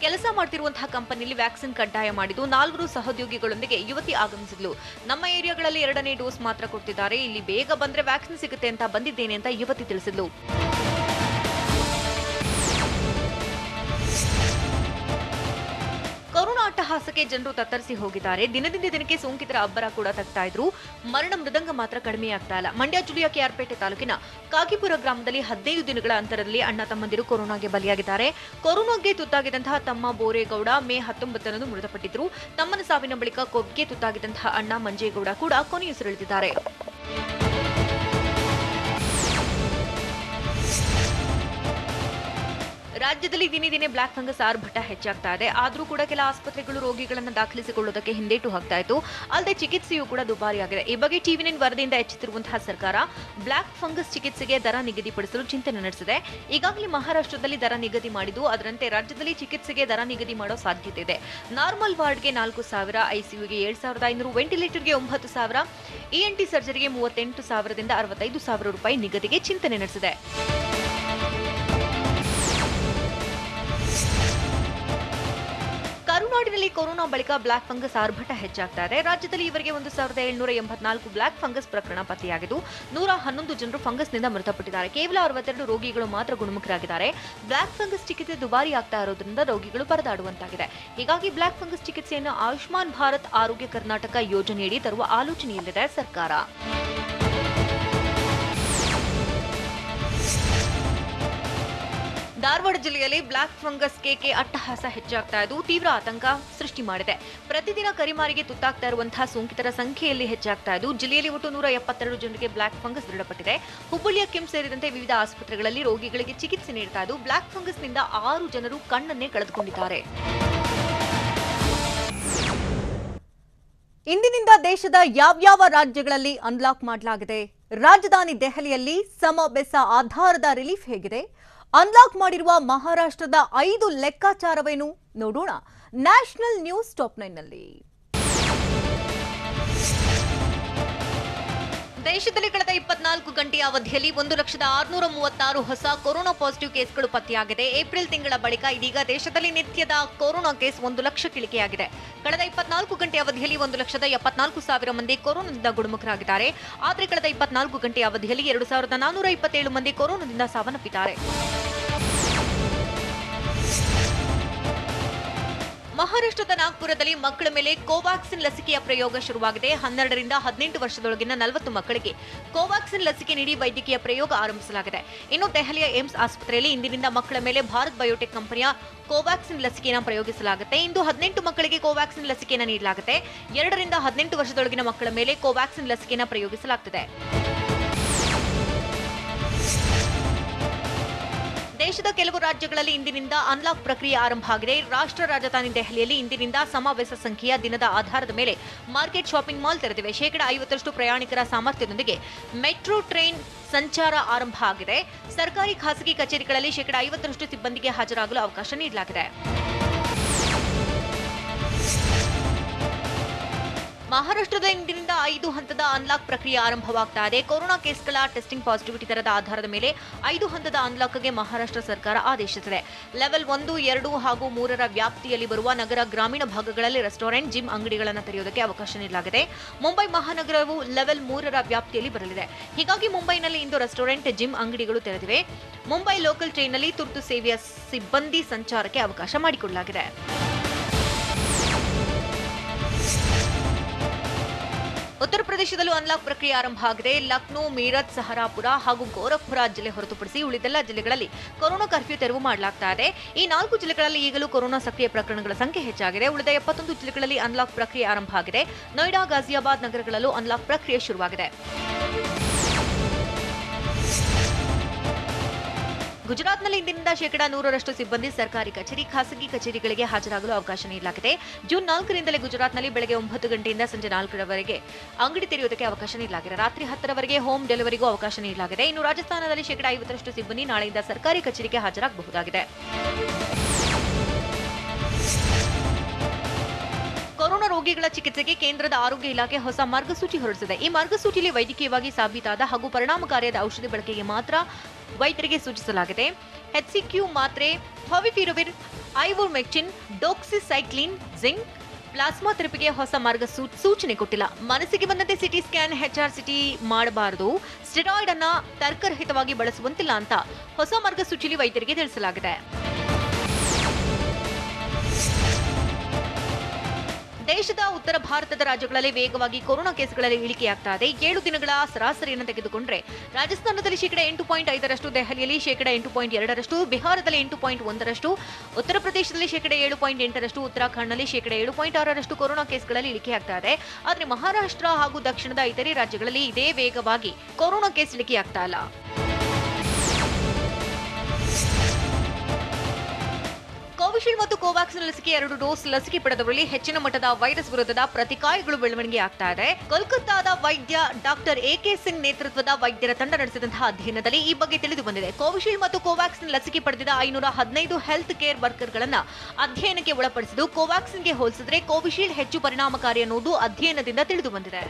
ಕೆಲಸ ಮಾಡ್ತಿರುವಂತಹ ಕಂಪನಿಯಲ್ಲಿ ವ್ಯಾಕ್ಸಿನ್ ಕಡ್ಡಾಯ ಮಾಡಿದ್ದು 4 ಸಹೋದ್ಯೋಗಿಗಳೊಂದಿಗೆ ಯುವತಿ ಆಗಮಿಸಿದ್ಲು. ನಮ್ಮ ಏರಿಯಾಗಳಲ್ಲಿ 2ನೇ ಡೋಸ್ ಮಾತ್ರ ಕೊಡ್ತಿದ್ದಾರೆ, ಇಲ್ಲಿ ಬೇಗ ಬಂದ್ರೆ ವ್ಯಾಕ್ಸಿನ್ ಸಿಗುತ್ತೆ ಅಂತ ಬಂದಿದ್ದೇನೆ ಅಂತ ಯುವತಿ ತಿಳಿಸಿದ್ಲು. ಕೊರೋನಾ ಅಟ್ಟಹಾಸ ಅಟ್ಟಹಾಸಕ್ಕೆ ಜನರು ತತ್ತರಿಸಿ ಹೋಗಿದ್ದಾರೆ. ದಿನದಿಂದ ದಿನಕ್ಕೆ ಸೋಂಕಿತರ ಅಬ್ಬರ ಕೂಡ ತಗ್ತಾ ಇದ್ರು. ಮರಣ ಮೃದಂಗ ಮಾತ್ರ ಕಡಿಮೆಯಾಗ್ತಾ ಇಲ್ಲ. ಮಂಡ್ಯ ಜಿಲ್ಲೆಯ ಕೆಆರ್ಪೇಟೆ ತಾಲೂಕಿನ ಕಾಗಿಪುರ ಗ್ರಾಮದಲ್ಲಿ 15 ದಿನಗಳ ಅಂತರದಲ್ಲಿ ಅಣ್ಣ ತಮ್ಮಂದಿರು ಕೊರೋನಾಗೆ ಬಲಿಯಾಗಿದ್ದಾರೆ. ಕೊರೋನಾಗೆ ತುತ್ತಾಗಿದ್ದಂತಹ ತಮ್ಮ ಬೋರೇಗೌಡ ಮೇ 19ರಂದು ಮೃತಪಟ್ಟಿದ್ರು. ತಮ್ಮನ ಸಾವಿನ ಬಳಿಕ ಕೋವಿಡ್ಗೆ ತುತ್ತಾಗಿದ್ದಂತಹ ಅಣ್ಣ ಮಂಜೇಗೌಡ ಕೂಡ ಕೊನೆಯುಸಿರೆಳೆದಿದ್ದಾರೆ. ರಾಜ್ಯದಲ್ಲಿ ದಿನೇ ದಿನೇ ಬ್ಲಾಕ್ ಫಂಗಸ್ ಆರ್ಭಟ ಹೆಚ್ಚಾಗ್ತಾ ಇದೆ. ಆದರೂ ಕೂಡ ಕೆಲ ಆಸ್ಪತ್ರೆಗಳು ರೋಗಿಗಳನ್ನು ದಾಖಲಿಸಿಕೊಳ್ಳುವುದಕ್ಕೆ ಹಿಂದೇಟು ಹಾಕ್ತಾ ಇತ್ತು. ಅಲ್ಲದೆ ಚಿಕಿತ್ಸೆಯೂ ಕೂಡ ದುಬಾರಿಯಾಗಿದೆ. ಈ ಬಗ್ಗೆ ಟಿವಿ9 ವರದಿಯಿಂದ ಎಚ್ಚೆತ್ತಿರುವಂತಹ ಸರ್ಕಾರ ಬ್ಲಾಕ್ ಫಂಗಸ್ ಚಿಕಿತ್ಸೆಗೆ ದರ ನಿಗದಿಪಡಿಸಲು ಚಿಂತನೆ ನಡೆಸಿದೆ. ಈಗಾಗಲೇ ಮಹಾರಾಷ್ಟ್ರದಲ್ಲಿ ದರ ನಿಗದಿ ಮಾಡಿದ್ದು, ಅದರಂತೆ ರಾಜ್ಯದಲ್ಲಿ ಚಿಕಿತ್ಸೆಗೆ ದರ ನಿಗದಿ ಮಾಡೋ ಸಾಧ್ಯತೆ ಇದೆ. ನಾರ್ಮಲ್ ವಾರ್ಡ್ಗೆ 4,000, ಐಸಿಯುಗೆ 7,500, ವೆಂಟಿಲೇಟರ್ಗೆ 9,000, ಇಎನ್ಟಿ ಸರ್ಜರಿಗೆ 38,000ದಿಂದ 65,000 ರೂಪಾಯಿ ನಿಗದಿಗೆ ಚಿಂತನೆ ನಡೆಸಿದೆ. ಕರುನಾಡಿನಲ್ಲಿ ಕೊರೋನಾ ಬಳಿಕ ಬ್ಲಾಕ್ ಫಂಗಸ್ ಆರ್ಭಟ ಹೆಚ್ಚಾಗ್ತಾ ಇದೆ. ರಾಜ್ಯದಲ್ಲಿ ಇವರಿಗೆ 1,784 ಬ್ಲಾಕ್ ಫಂಗಸ್ ಪ್ರಕರಣ ಪತ್ತೆಯಾಗಿದ್ದು 111 ಜನರು ಫಂಗಸ್ನಿಂದ ಮೃತಪಟ್ಟಿದ್ದಾರೆ. ಕೇವಲ 62 ರೋಗಿಗಳು ಮಾತ್ರ ಗುಣಮುಖರಾಗಿದ್ದಾರೆ. ಬ್ಲಾಕ್ ಫಂಗಸ್ ಚಿಕಿತ್ಸೆ ದುಬಾರಿ ಆಗ್ತಾ ಇರೋದ್ರಿಂದ ರೋಗಿಗಳು ಪರದಾಡುವಂತಾಗಿದೆ. ಹೀಗಾಗಿ ಬ್ಲಾಕ್ ಫಂಗಸ್ ಚಿಕಿತ್ಸೆಯನ್ನು ಆಯುಷ್ಮಾನ್ ಭಾರತ್ ಆರೋಗ್ಯ ಕರ್ನಾಟಕ ಯೋಜನೆಯಡಿ ತರುವ ಆಲೋಚನೆಯಲ್ಲಿದೆ ಸರ್ಕಾರ. ಧಾರವಾಡ ಜಿಲ್ಲೆಯಲ್ಲಿ ಬ್ಲಾಕ್ ಫಂಗಸ್ ಕೇಕೆ ಅಟ್ಟಹಾಸ ಹೆಚ್ಚಾಗ್ತಾ ಇದ್ದು ತೀವ್ರ ಆತಂಕ ಸೃಷ್ಟಿ ಮಾಡಿದೆ. ಪ್ರತಿದಿನ ಕರಿಮಾರಿಗೆ ತುತ್ತಾಗ್ತಾ ಇರುವಂತಹ ಸೋಂಕಿತರ ಸಂಖ್ಯೆಯಲ್ಲಿ ಹೆಚ್ಚಾಗ್ತಾ ಇದ್ದು ಜಿಲ್ಲೆಯಲ್ಲಿ ಒಟ್ಟು 172 ಜನರಿಗೆ ಬ್ಲಾಕ್ ಫಂಗಸ್ ದೃಢಪಟ್ಟಿದೆ. ಹುಬ್ಬಳ್ಳಿಯ ಕಿಮ್ಸ್ ಸೇರಿದಂತೆ ವಿವಿಧ ಆಸ್ಪತ್ರೆಗಳಲ್ಲಿ ರೋಗಿಗಳಿಗೆ ಚಿಕಿತ್ಸೆ ನೀಡ್ತಾ ಇದ್ದು ಬ್ಲಾಕ್ ಫಂಗಸ್ನಿಂದ 6 ಜನರು ಕಣ್ಣನ್ನೇ ಕಳೆದುಕೊಂಡಿದ್ದಾರೆ. ಇಂದಿನಿಂದ ದೇಶದ ಯಾವ್ಯಾವ ರಾಜ್ಯಗಳಲ್ಲಿ ಅನ್ಲಾಕ್ ಮಾಡಲಾಗಿದೆ? ರಾಜಧಾನಿ ದೆಹಲಿಯಲ್ಲಿ ಸಮಾವೇಶ ಆಧಾರದ ರಿಲೀಫ್ ಹೇಗಿದೆ? ಅನ್ಲಾಕ್ ಮಾಡಿರುವ ಮಹಾರಾಷ್ಟ್ರದ 5 ಲೆಕ್ಕಾಚಾರವೇನು ನೋಡೋಣ ನ್ಯಾಷನಲ್ ನ್ಯೂಸ್ ಟಾಪ್ 9ನಲ್ಲಿ. ದೇಶದಲ್ಲಿ ಕಳೆದ 24 ಗಂಟೆಯ ಅವಧಿಯಲ್ಲಿ 1,636 ಹೊಸ ಕೊರೋನಾ ಪಾಸಿಟಿವ್ ಕೇಸ್ಗಳು ಪತ್ತೆಯಾಗಿದೆ. ಏಪ್ರಿಲ್ ತಿಂಗಳ ಬಳಿಕ ಇದೀಗ ದೇಶದಲ್ಲಿ ನಿತ್ಯದ ಕೊರೋನಾ ಕೇಸ್ 1 ಲಕ್ಷಕ್ಕೆ ಇಳಿಕೆಯಾಗಿದೆ. ಕಳೆದ 24 ಗಂಟೆ ಅವಧಿಯಲ್ಲಿ 1,74,000 ಮಂದಿ ಕೊರೋನಾದಿಂದ ಗುಣಮುಖರಾಗಿದ್ದಾರೆ. ಆದರೆ ಕಳೆದ 24 ಗಂಟೆಯ ಅವಧಿಯಲ್ಲಿ 2,427 ಮಂದಿ ಕೊರೋನಾದಿಂದ ಸಾವನ್ನಪ್ಪಿದ್ದಾರೆ. ಮಹಾರಾಷ್ಟ್ರದ ನಾಗ್ಪುರದಲ್ಲಿ ಮಕ್ಕಳ ಮೇಲೆ ಕೋವ್ಯಾಕ್ಸಿನ್ ಲಸಿಕೆಯ ಪ್ರಯೋಗ ಶುರುವಾಗಿದೆ. 12 ರಿಂದ 18 ವರ್ಷದೊಳಗಿನ 40 ಮಕ್ಕಳಿಗೆ ಕೋವ್ಯಾಕ್ಸಿನ್ ಲಸಿಕೆ ನೀಡಿ ವೈದ್ಯಕೀಯ ಪ್ರಯೋಗ ಆರಂಭಿಸಲಾಗಿದೆ. ಇನ್ನು ದೆಹಲಿಯ ಏಮ್ಸ್ ಆಸ್ಪತ್ರೆಯಲ್ಲಿ ಇಂದಿನಿಂದ ಮಕ್ಕಳ ಮೇಲೆ ಭಾರತ್ ಬಯೋಟೆಕ್ ಕಂಪನಿಯ ಕೋವ್ಯಾಕ್ಸಿನ್ ಲಸಿಕೆಯನ್ನು ಪ್ರಯೋಗಿಸಲಾಗುತ್ತೆ. ಇಂದು 18 ಮಕ್ಕಳಿಗೆ ಕೋವ್ಯಾಕ್ಸಿನ್ ಲಸಿಕೆಯನ್ನು ನೀಡಲಾಗುತ್ತೆ. 2 ರಿಂದ 18 ವರ್ಷದೊಳಗಿನ ಮಕ್ಕಳ ಮೇಲೆ ಕೋವ್ಯಾಕ್ಸಿನ್ ಲಸಿಕೆಯನ್ನು ಪ್ರಯೋಗಿಸಲಾಗುತ್ತದೆ. ದೇಶದ ಕೆಲವು ರಾಜ್ಯಗಳಲ್ಲಿ ಇಂದಿನಿಂದ ಅನ್ಲಾಕ್ ಪ್ರಕ್ರಿಯೆ ಆರಂಭ ಆಗಿದೆ. ರಾಷ್ಟ್ರ ರಾಜಧಾನಿ ದೆಹಲಿಯಲ್ಲಿ ಇಂದಿನಿಂದ ಸಮಾವೇಶ ಸಂಖ್ಯೆಯ ದಿನದ ಆಧಾರದ ಮೇಲೆ ಮಾರ್ಕೆಟ್, ಶಾಪಿಂಗ್ ಮಾಲ್ ತೆರೆದಿವೆ. 50% ಪ್ರಯಾಣಿಕರ ಸಾಮರ್ಥ್ಯದೊಂದಿಗೆ ಮೆಟ್ರೋ ಟ್ರೈನ್ ಸಂಚಾರ ಆರಂಭ ಆಗಿದೆ. ಸರ್ಕಾರಿ ಖಾಸಗಿ ಕಚೇರಿಗಳಲ್ಲಿ 50% ಸಿಬ್ಬಂದಿಗೆ ಹಾಜರಾಗಲು ಅವಕಾಶ ನೀಡಲಾಗಿದೆ. ಮಹಾರಾಷ್ಟ್ರದ ಇಂದಿನಿಂದ 5 ಹಂತದ ಅನ್ಲಾಕ್ ಪ್ರಕ್ರಿಯೆ ಆರಂಭವಾಗ್ತಾ ಇದೆ. ಕೊರೋನಾ ಕೇಸ್ಗಳ ಟೆಸ್ಟಿಂಗ್ ಪಾಸಿಟಿವಿಟಿ ದರದ ಆಧಾರದ ಮೇಲೆ 5 ಹಂತದ ಅನ್ಲಾಕ್ಗೆ ಮಹಾರಾಷ್ಟ್ರ ಸರ್ಕಾರ ಆದೇಶಿಸಿದೆ. ಲೆವೆಲ್ 1, 2 ಹಾಗೂ 3ರ ವ್ಯಾಪ್ತಿಯಲ್ಲಿ ಬರುವ ನಗರ, ಗ್ರಾಮೀಣ ಭಾಗಗಳಲ್ಲಿ ರೆಸ್ಟೋರೆಂಟ್, ಜಿಮ್ ಅಂಗಡಿಗಳನ್ನು ತೆರೆಯುವುದಕ್ಕೆ ಅವಕಾಶ ನೀಡಲಾಗಿದೆ. ಮುಂಬೈ ಮಹಾನಗರವು ಲೆವೆಲ್ 3ರ ವ್ಯಾಪ್ತಿಯಲ್ಲಿ ಬರಲಿದೆ. ಹೀಗಾಗಿ ಮುಂಬೈನಲ್ಲಿ ಇಂದು ರೆಸ್ಟೋರೆಂಟ್, ಜಿಮ್ ಅಂಗಡಿಗಳು ತೆರೆದಿವೆ. ಮುಂಬೈ ಲೋಕಲ್ ಟ್ರೈನ್ನಲ್ಲಿ ತುರ್ತು ಸೇವೆಯ ಸಿಬ್ಬಂದಿ ಸಂಚಾರಕ್ಕೆ ಅವಕಾಶ ಮಾಡಿಕೊಡಲಾಗಿದೆ. ಉತ್ತರ ಪ್ರದೇಶದಲ್ಲೂ ಅನ್ಲಾಕ್ ಪ್ರಕ್ರಿಯೆ ಆರಂಭ ಆಗಿದೆ. ಲಕ್ನೋ, ಮೀರತ್, ಸಹರಾಪುರ ಹಾಗೂ ಗೋರಖ್ಪುರ ಜಿಲ್ಲೆ ಹೊರತುಪಡಿಸಿ ಉಳಿದೆಲ್ಲ ಜಿಲ್ಲೆಗಳಲ್ಲಿ ಕೊರೋನಾ ಕರ್ಫ್ಯೂ ತೆರವು ಮಾಡಲಾಗ್ತಾ ಇದೆ. ಈ 4 ಜಿಲ್ಲೆಗಳಲ್ಲಿ ಈಗಲೂ ಕೊರೋನಾ ಸಕ್ರಿಯ ಪ್ರಕರಣಗಳ ಸಂಖ್ಯೆ ಹೆಚ್ಚಾಗಿದೆ. ಉಳಿದ 71 ಜಿಲ್ಲೆಗಳಲ್ಲಿ ಅನ್ಲಾಕ್ ಪ್ರಕ್ರಿಯೆ ಆರಂಭ ಆಗಿದೆ. ನೋಯ್ಡಾ, ಗಾಜಿಯಾಬಾದ್ ನಗರಗಳಲ್ಲೂ ಅನ್ಲಾಕ್ ಪ್ರಕ್ರಿಯೆ ಶುರುವಾಗಿದೆ. ಗುಜರಾತ್ನಲ್ಲಿ ಇಂದಿನಿಂದ 100% ಸಿಬ್ಬಂದಿ ಸರ್ಕಾರಿ ಕಚೇರಿ, ಖಾಸಗಿ ಕಚೇರಿಗಳಿಗೆ ಹಾಜರಾಗಲು ಅವಕಾಶ ನೀಡಲಾಗಿದೆ. ಜೂನ್ 4ರಿಂದಲೇ ಗುಜರಾತ್ನಲ್ಲಿ ಬೆಳಗ್ಗೆ 9 ಗಂಟೆಯಿಂದ ಸಂಜೆ 4ರವರೆಗೆ ಅಂಗಡಿ ತೆರೆಯುವುದಕ್ಕೆ ಅವಕಾಶ ನೀಡಲಾಗಿದೆ. ರಾತ್ರಿ 10ರವರೆಗೆ ಹೋಮ್ ಡೆಲಿವರಿಗೂ ಅವಕಾಶ ನೀಡಲಾಗಿದೆ. ಇನ್ನು ರಾಜಸ್ಥಾನದಲ್ಲಿ 50% ಸಿಬ್ಬಂದಿ ನಾಳೆಯಿಂದ ಸರ್ಕಾರಿ ಕಚೇರಿಗೆ ಹಾಜರಾಗಬಹುದಾಗಿದೆ. ಕೊರೋನಾ ರೋಗಿಗಳ ಚಿಕಿತ್ಸೆಗೆ ಕೇಂದ್ರದ ಆರೋಗ್ಯ ಇಲಾಖೆ ಹೊಸ ಮಾರ್ಗಸೂಚಿ ಹೊರಡಿಸಿದೆ. ಈ ಮಾರ್ಗಸೂಚಿಯಲ್ಲಿ ವೈದ್ಯಕೀಯವಾಗಿ ಸಾಬೀತಾದ ಹಾಗೂ ಪರಿಣಾಮಕಾರಿಯಾದ ಔಷಧಿ ಬಳಕೆಗೆ ಮಾತ್ರ ವೈದ್ಯರಿಗೆ ಸೂಚಿಸಲಾಗಿದೆ. HCQ ಮಾತ್ರೆ, ಫವಿಪಿರವಿರ್, ಐವೋರ್ಮೆಕ್ಟಿನ್, ಡಾಕ್ಸಿಸೈಕ್ಲಿನ್, ಜಿಂಕ್, ಪ್ಲಾಸ್ಮಾ ಥೆರಪಿಗೆ ಹೊಸ ಸೂಚನೆ ಕೊಟ್ಟಿಲ್ಲ. ಮನಸ್ಸಿಗೆ ಬಂದಂತೆ ಸಿಟಿ ಸ್ಕ್ಯಾನ್, HRCT ಮಾಡಬಾರದು. ಸ್ಟೆರಾಯ್ಡ್ ಅನ್ನ ತರ್ಕರಹಿತವಾಗಿ ಬಳಸುವಂತಿಲ್ಲ ಅಂತ ಹೊಸ ಮಾರ್ಗಸೂಚಿಯಲ್ಲಿ ವೈದ್ಯರಿಗೆ ತಿಳಿಸಲಾಗಿದೆ. ದೇಶದ ಉತ್ತರ ಭಾರತದ ರಾಜ್ಯಗಳಲ್ಲಿ ವೇಗವಾಗಿ ಕೊರೋನಾ ಕೇಸ್ಗಳಲ್ಲಿ ಇಳಿಕೆಯಾಗ್ತಾ ಇದೆ. 7 ದಿನಗಳ ಸರಾಸರಿಯನ್ನು ತೆಗೆದುಕೊಂಡ್ರೆ ರಾಜಸ್ಥಾನದಲ್ಲಿ ಶೇಕಡ 8.5ರಷ್ಟು, ದೆಹಲಿಯಲ್ಲಿ ಶೇಕಡ 8.2ರಷ್ಟು, ಬಿಹಾರದಲ್ಲಿ 8.1ರಷ್ಟು, ಉತ್ತರ ಪ್ರದೇಶದಲ್ಲಿ ಶೇಕಡ 7.8ರಷ್ಟು, ಉತ್ತರಾಖಂಡ್ನಲ್ಲಿ ಶೇಕಡ 7.6ರಷ್ಟು ಕೊರೋನಾ ಕೇಸ್ಗಳಲ್ಲಿ ಇಳಿಕೆಯಾಗ್ತಾ ಇದೆ. ಆದರೆ ಮಹಾರಾಷ್ಟ್ರ ಹಾಗೂ ದಕ್ಷಿಣದ ಇತರೆ ರಾಜ್ಯಗಳಲ್ಲಿ ಇದೇ ವೇಗವಾಗಿ ಕೊರೋನಾ ಕೇಸ್ ಇಳಿಕೆಯಾಗ್ತಾ ಇಲ್ಲ. ಕೋವಿಶೀಲ್ಡ್ ಮತ್ತು ಕೋವ್ಯಾಕ್ಸಿನ್ ಲಸಿಕೆ 2 ಡೋಸ್ ಲಸಿಕೆ ಪಡೆದವರಲ್ಲಿ ಹೆಚ್ಚಿನ ಮಟ್ಟದ ವೈರಸ್ ವಿರುದ್ಧದ ಪ್ರತಿಕಾಯಗಳು ಬೆಳವಣಿಗೆ ಆಗ್ತಾ ಇದೆ. ಕೋಲ್ಕತ್ತಾದ ವೈದ್ಯ ಡಾಕ್ಟರ್ ಎಕೆ ಸಿಂಗ್ ನೇತೃತ್ವದ ವೈದ್ಯರ ತಂಡ ನಡೆಸಿದಂತಹ ಅಧ್ಯಯನದಲ್ಲಿ ಈ ಬಗ್ಗೆ ತಿಳಿದು ಬಂದಿದೆ. ಕೋವಿಶೀಲ್ಡ್ ಮತ್ತು ಕೋವ್ಯಾಕ್ಸಿನ್ ಲಸಿಕೆ ಪಡೆದಿದ್ದ 515 ಹೆಲ್ತ್ ಕೇರ್ ವರ್ಕರ್ಗಳನ್ನ ಅಧ್ಯಯನಕ್ಕೆ ಒಳಪಡಿಸಿದ್ದು, ಕೋವ್ಯಾಕ್ಸಿನ್ಗೆ ಹೋಲಿಸಿದ್ರೆ ಕೋವಿಶೀಲ್ಡ್ ಹೆಚ್ಚು ಪರಿಣಾಮಕಾರಿ ಅನ್ನೋದು ಅಧ್ಯಯನದಿಂದ ತಿಳಿದು ಬಂದಿದೆ.